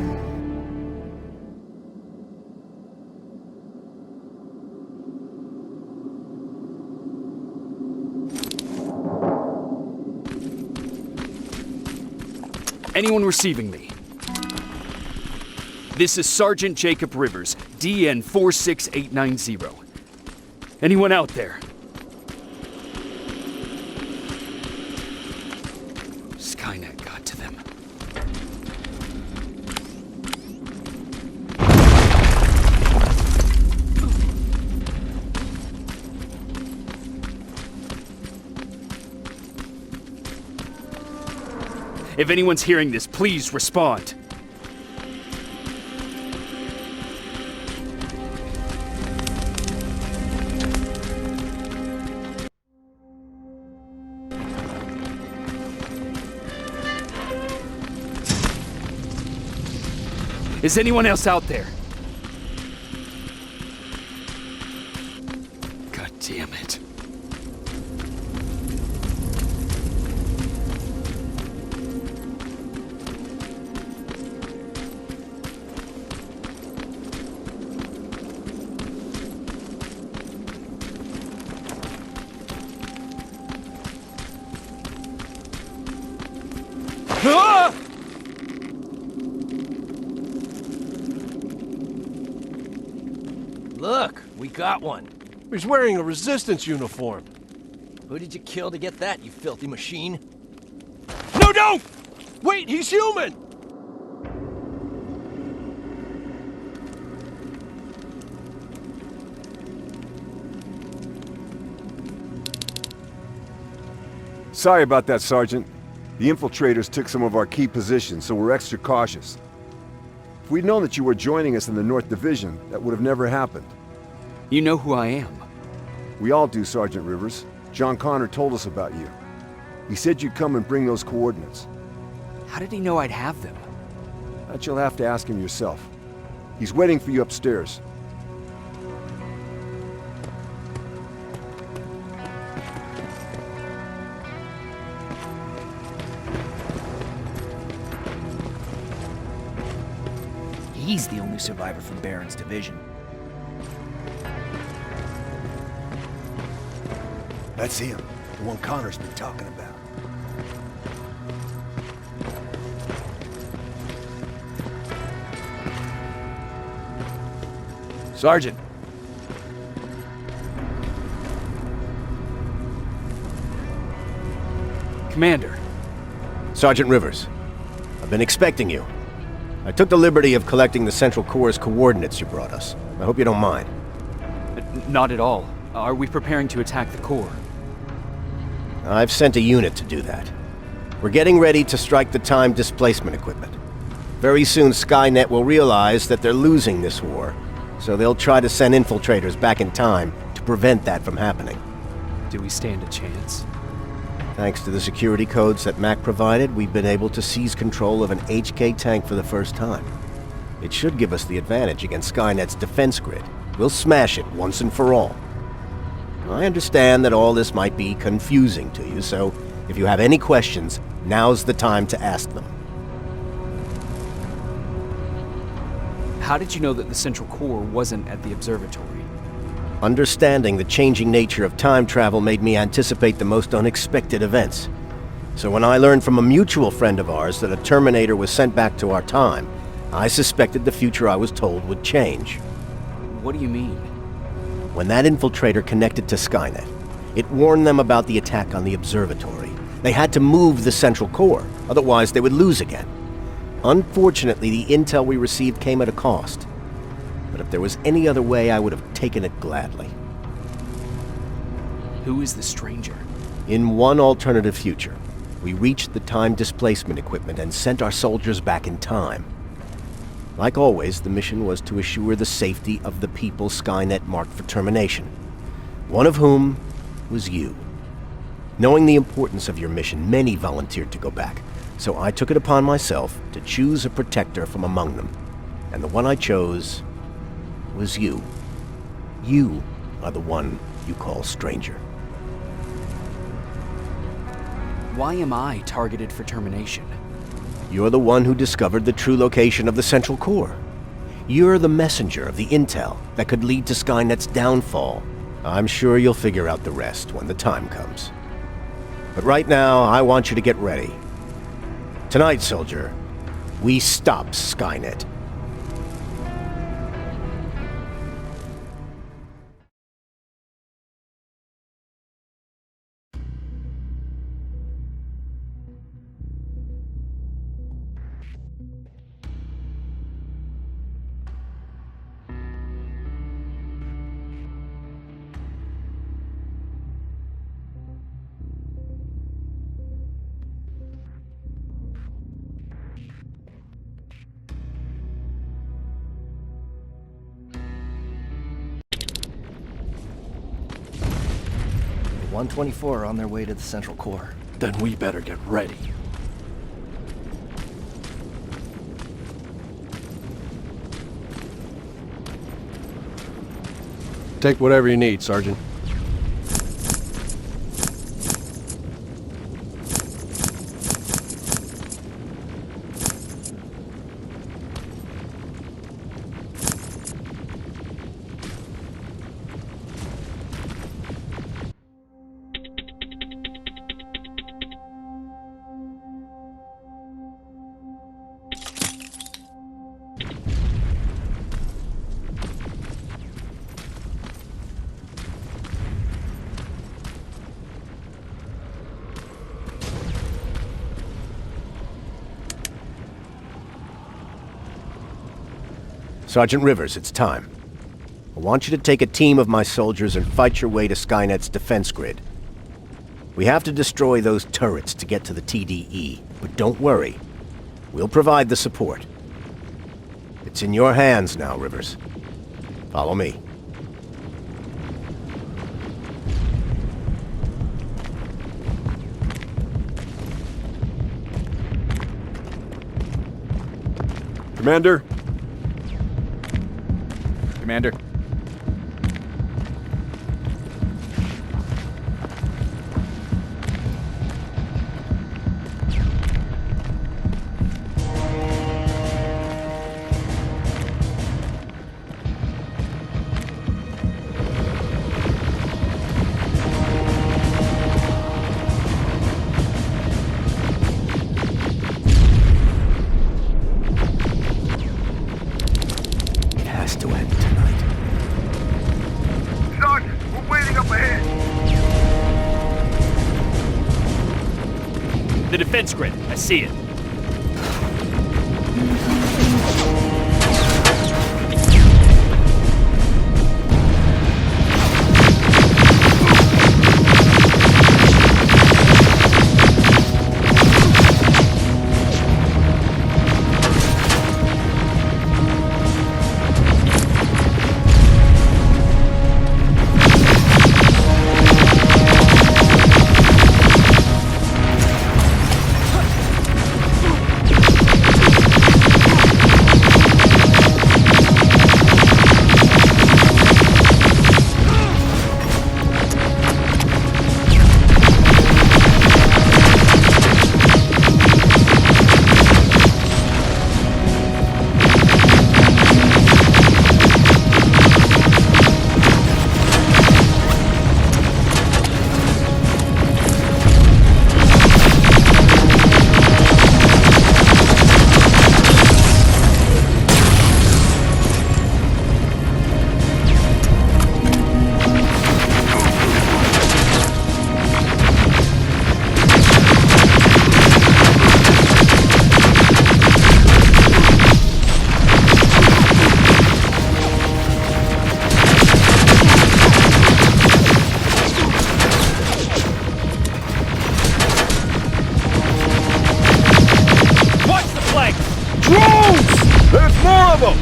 Anyone receiving me? This is Sergeant Jacob Rivers, DN 46890. Anyone out there? Skynet got to them. If anyone's hearing this, please respond. Is anyone else out there? God damn it. Ah! Look, we got one. He's wearing a resistance uniform. Who did you kill to get that, you filthy machine? No, don't! Wait, he's human! Sorry about that, Sergeant. The infiltrators took some of our key positions, so we're extra cautious. If we'd known that you were joining us in the North Division, that would have never happened. You know who I am. We all do, Sergeant Rivers. John Connor told us about you. He said you'd come and bring those coordinates. How did he know I'd have them? That you'll have to ask him yourself. He's waiting for you upstairs. He's the only survivor from Baron's division. That's him, the one Connor's been talking about. Sergeant. Commander. Sergeant Rivers, I've been expecting you. I took the liberty of collecting the Central Core's coordinates you brought us. I hope you don't mind. Not at all. Are we preparing to attack the core? I've sent a unit to do that. We're getting ready to strike the time displacement equipment. Very soon Skynet will realize that they're losing this war, so they'll try to send infiltrators back in time to prevent that from happening. Do we stand a chance? Thanks to the security codes that Mac provided, we've been able to seize control of an HK tank for the first time. It should give us the advantage against Skynet's defense grid. We'll smash it once and for all. I understand that all this might be confusing to you, so if you have any questions, now's the time to ask them. How did you know that the Central Core wasn't at the observatory? Understanding the changing nature of time travel made me anticipate the most unexpected events. So when I learned from a mutual friend of ours that a Terminator was sent back to our time, I suspected the future I was told would change. What do you mean? When that infiltrator connected to Skynet, it warned them about the attack on the observatory. They had to move the Central Core, otherwise they would lose again. Unfortunately, the intel we received came at a cost. But if there was any other way, I would have taken it gladly. Who is the stranger? In one alternative future, we reached the time displacement equipment and sent our soldiers back in time. Like always, the mission was to assure the safety of the people Skynet marked for termination. One of whom was you. Knowing the importance of your mission, many volunteered to go back, so I took it upon myself to choose a protector from among them. And the one I chose was you. You are the one you call stranger. Why am I targeted for termination? You're the one who discovered the true location of the Central Core. You're the messenger of the intel that could lead to Skynet's downfall. I'm sure you'll figure out the rest when the time comes. But right now, I want you to get ready. Tonight, soldier, we stop Skynet. The 124 are on their way to the Central Core. Then we better get ready. Take whatever you need, Sergeant. Sergeant Rivers, it's time. I want you to take a team of my soldiers and fight your way to Skynet's defense grid. We have to destroy those turrets to get to the TDE, but don't worry. We'll provide the support. It's in your hands now, Rivers. Follow me. Commander? Commander. It has to end tonight. Sergeant, we're waiting up ahead. The defense grid. I see it. There's more! more of them!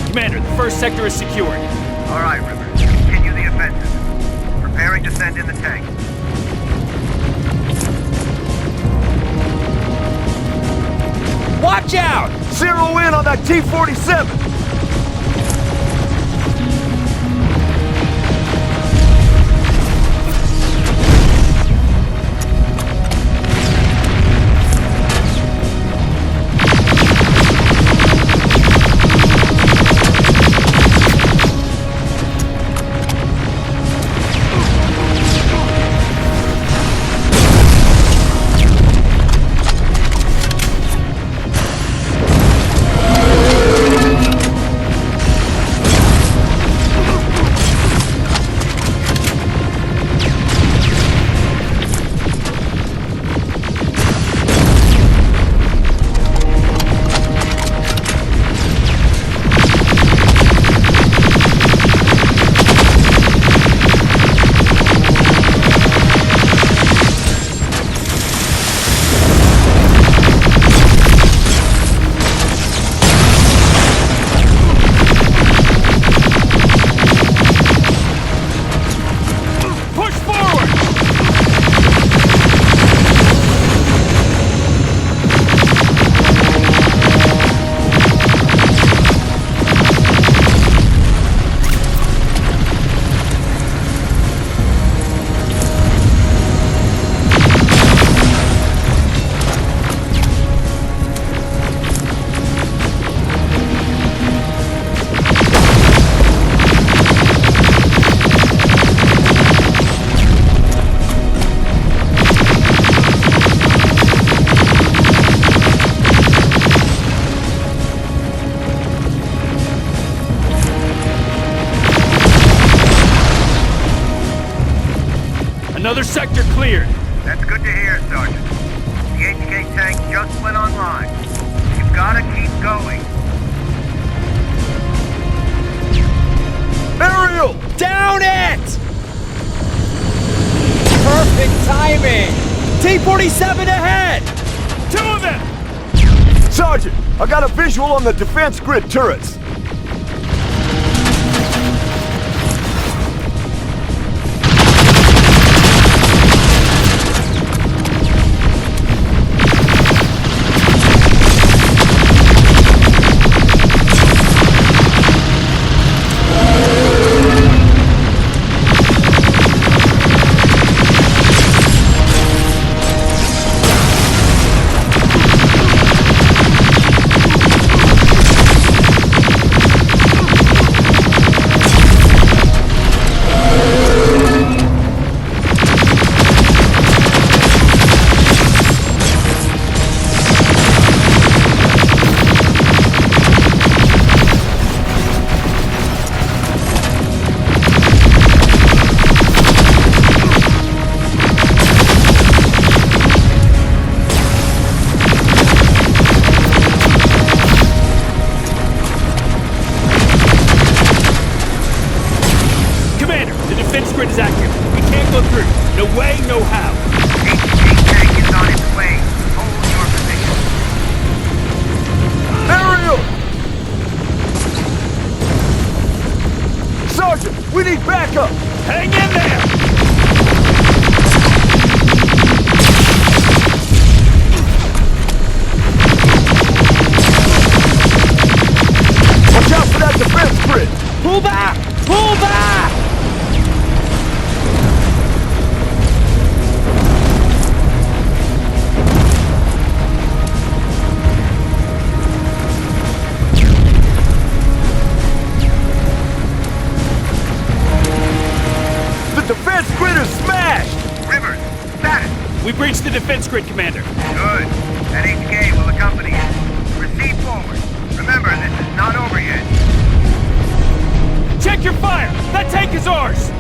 Commander, the first sector is secured. All right, Rivers. Continue the offensive. Preparing to send in the tank. Watch out! Zero in on that T-47! Another sector cleared. That's good to hear, Sergeant. The HK tank just went online. You've gotta keep going. Ariel! Down it! Perfect timing! T-47 ahead! Two of them! Sergeant, I got a visual on the defense grid turrets. Is active. We can't go through. No way, no how. HK tank is on its way. Hold your position. Ariel! Sergeant, we need backup! Hang in there! Watch out for that defense grid! Pull back! Pull back! Defense grid is smashed! Rivers, status! We breached the defense grid, Commander. Good. That HK will accompany you. Proceed forward. Remember, this is not over yet. Check your fire! That tank is ours!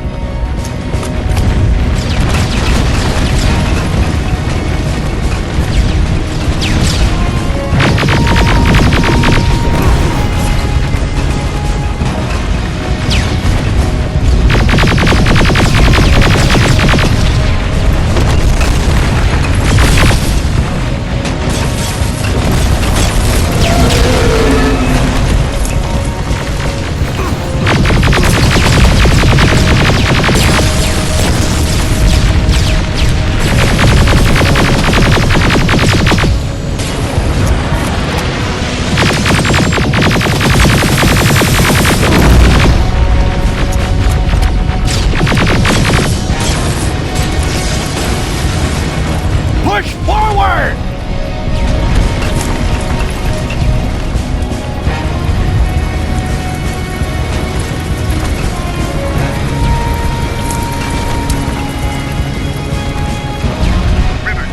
Forward! Rivers,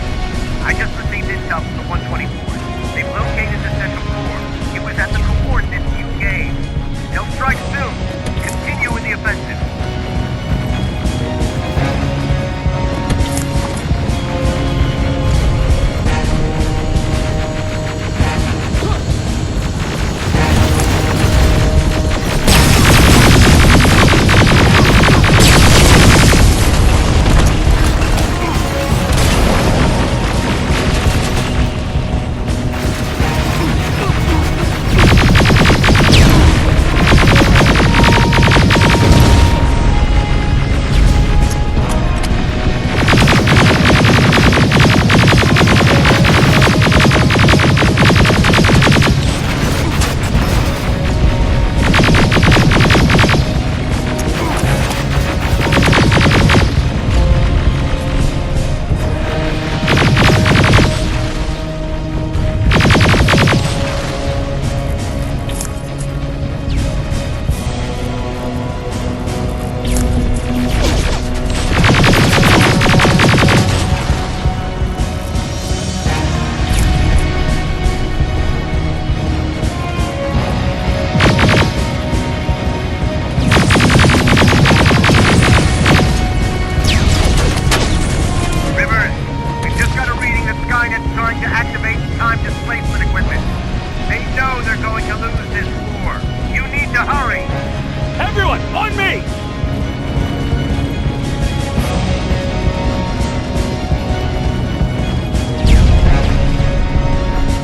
I just received intel from the 124. They've located the central core. It was at the coordinates you gave. They'll strike soon. Continue with the offensive.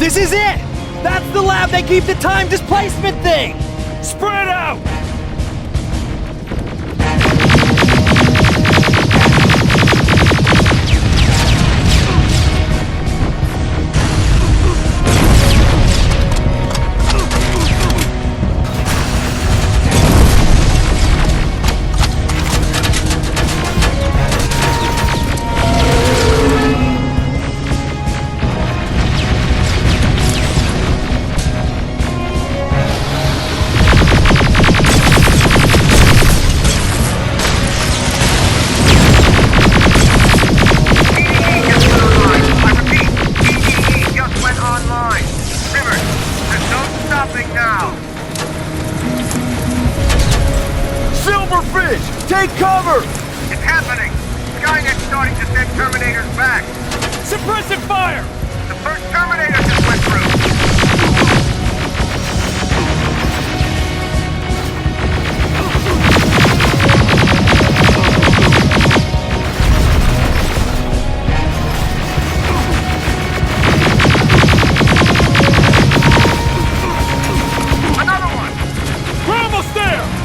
This is it! That's the lab they keep the time displacement thing! Spread out! Take cover! It's happening! Skynet's starting to send Terminators back! Suppressive fire! The first Terminator just went through! Another one! We're almost there!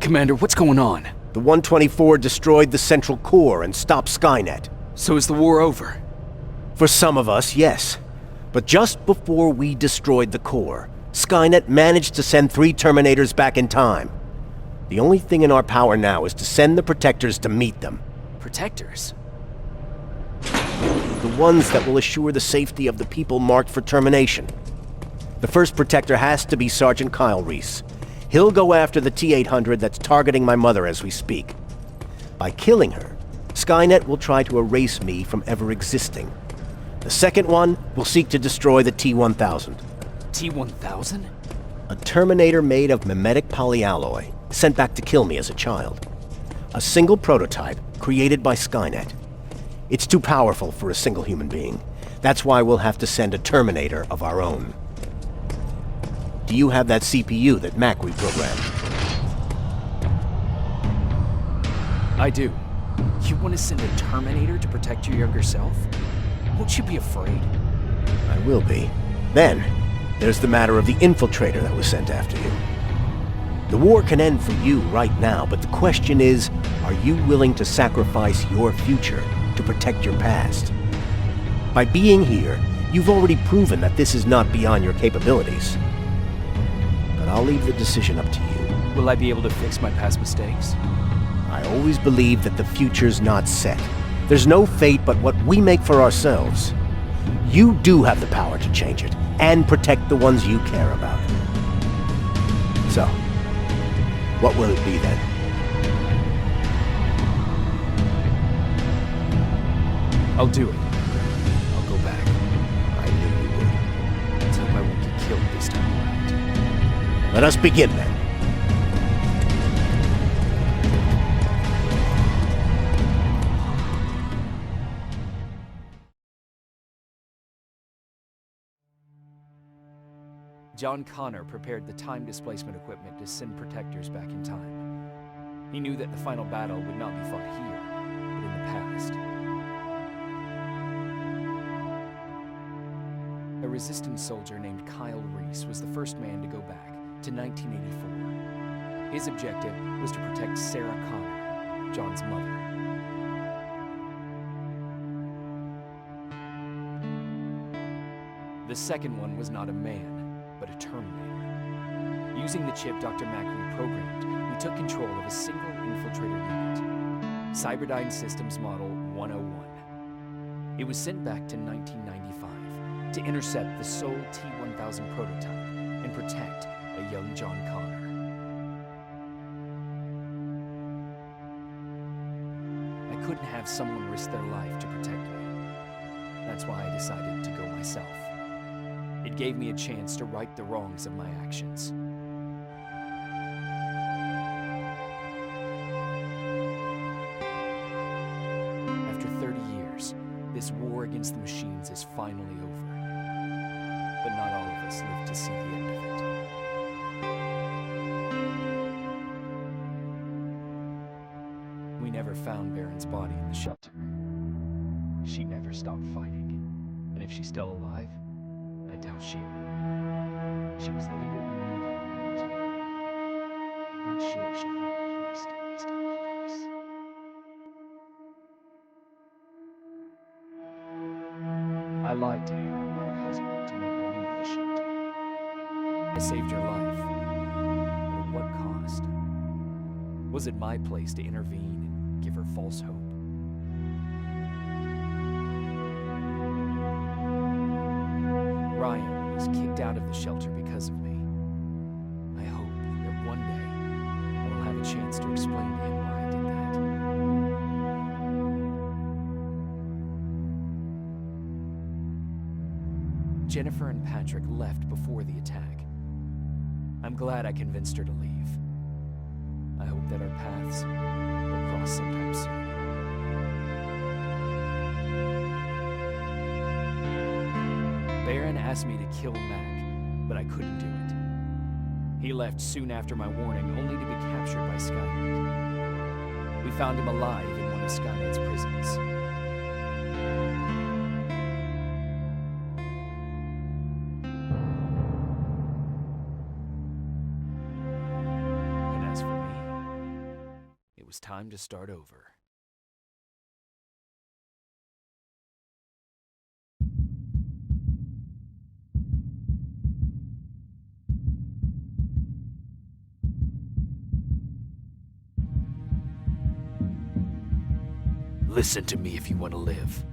Commander, what's going on? The 124 destroyed the central core and stopped Skynet. So is the war over? For some of us, yes. But just before we destroyed the core, Skynet managed to send 3 Terminators back in time. The only thing in our power now is to send the Protectors to meet them. Protectors? The ones that will assure the safety of the people marked for termination. The first Protector has to be Sergeant Kyle Reese. He'll go after the T-800 that's targeting my mother as we speak. By killing her, Skynet will try to erase me from ever existing. The second one will seek to destroy the T-1000. T-1000? A Terminator made of mimetic polyalloy, sent back to kill me as a child. A single prototype created by Skynet. It's too powerful for a single human being. That's why we'll have to send a Terminator of our own. Do you have that CPU that Mac reprogrammed? I do. You want to send a Terminator to protect your younger self? Won't you be afraid? I will be. Then, there's the matter of the infiltrator that was sent after you. The war can end for you right now, but the question is, are you willing to sacrifice your future to protect your past? By being here, you've already proven that this is not beyond your capabilities. But I'll leave the decision up to you. Will I be able to fix my past mistakes? I always believe that the future's not set. There's no fate but what we make for ourselves. You do have the power to change it, and protect the ones you care about. So, what will it be then? I'll do it. I'll go back. I knew you would. Let's hope I won't get killed this time around. Let us begin then. John Connor prepared the time displacement equipment to send Protectors back in time. He knew that the final battle would not be fought here, but in the past. A resistance soldier named Kyle Reese was the first man to go back to 1984. His objective was to protect Sarah Connor, John's mother. The second one was not a man, but a Terminator. Using the chip Dr. Mack reprogrammed, we took control of a single infiltrator unit, Cyberdyne Systems Model 101. It was sent back to 1995 to intercept the sole T-1000 prototype and protect a young John Connor. I couldn't have someone risk their life to protect me. That's why I decided to go myself. It gave me a chance to right the wrongs of my actions. After 30 years, this war against the machines is finally over. But not all of us live to see the end of it. We never found Baron's body in the shelter. She never stopped fighting. And if she's still alive, I doubt she was the leader. I'm not sure she faced these times. I lied to you and my husband to make her leave the shelter. I saved your life. But at what cost? Was it my place to intervene and give her false hope? Ryan was kicked out of the shelter because of me. I hope that one day I will have a chance to explain to him why I did that. Jennifer and Patrick left before the attack. I'm glad I convinced her to leave. I hope that our paths will cross sometime soon. Baron asked me to kill Mac, but I couldn't do it. He left soon after my warning, only to be captured by Skynet. We found him alive in one of Skynet's prisons. And as for me, was time to start over. Listen to me if you want to live.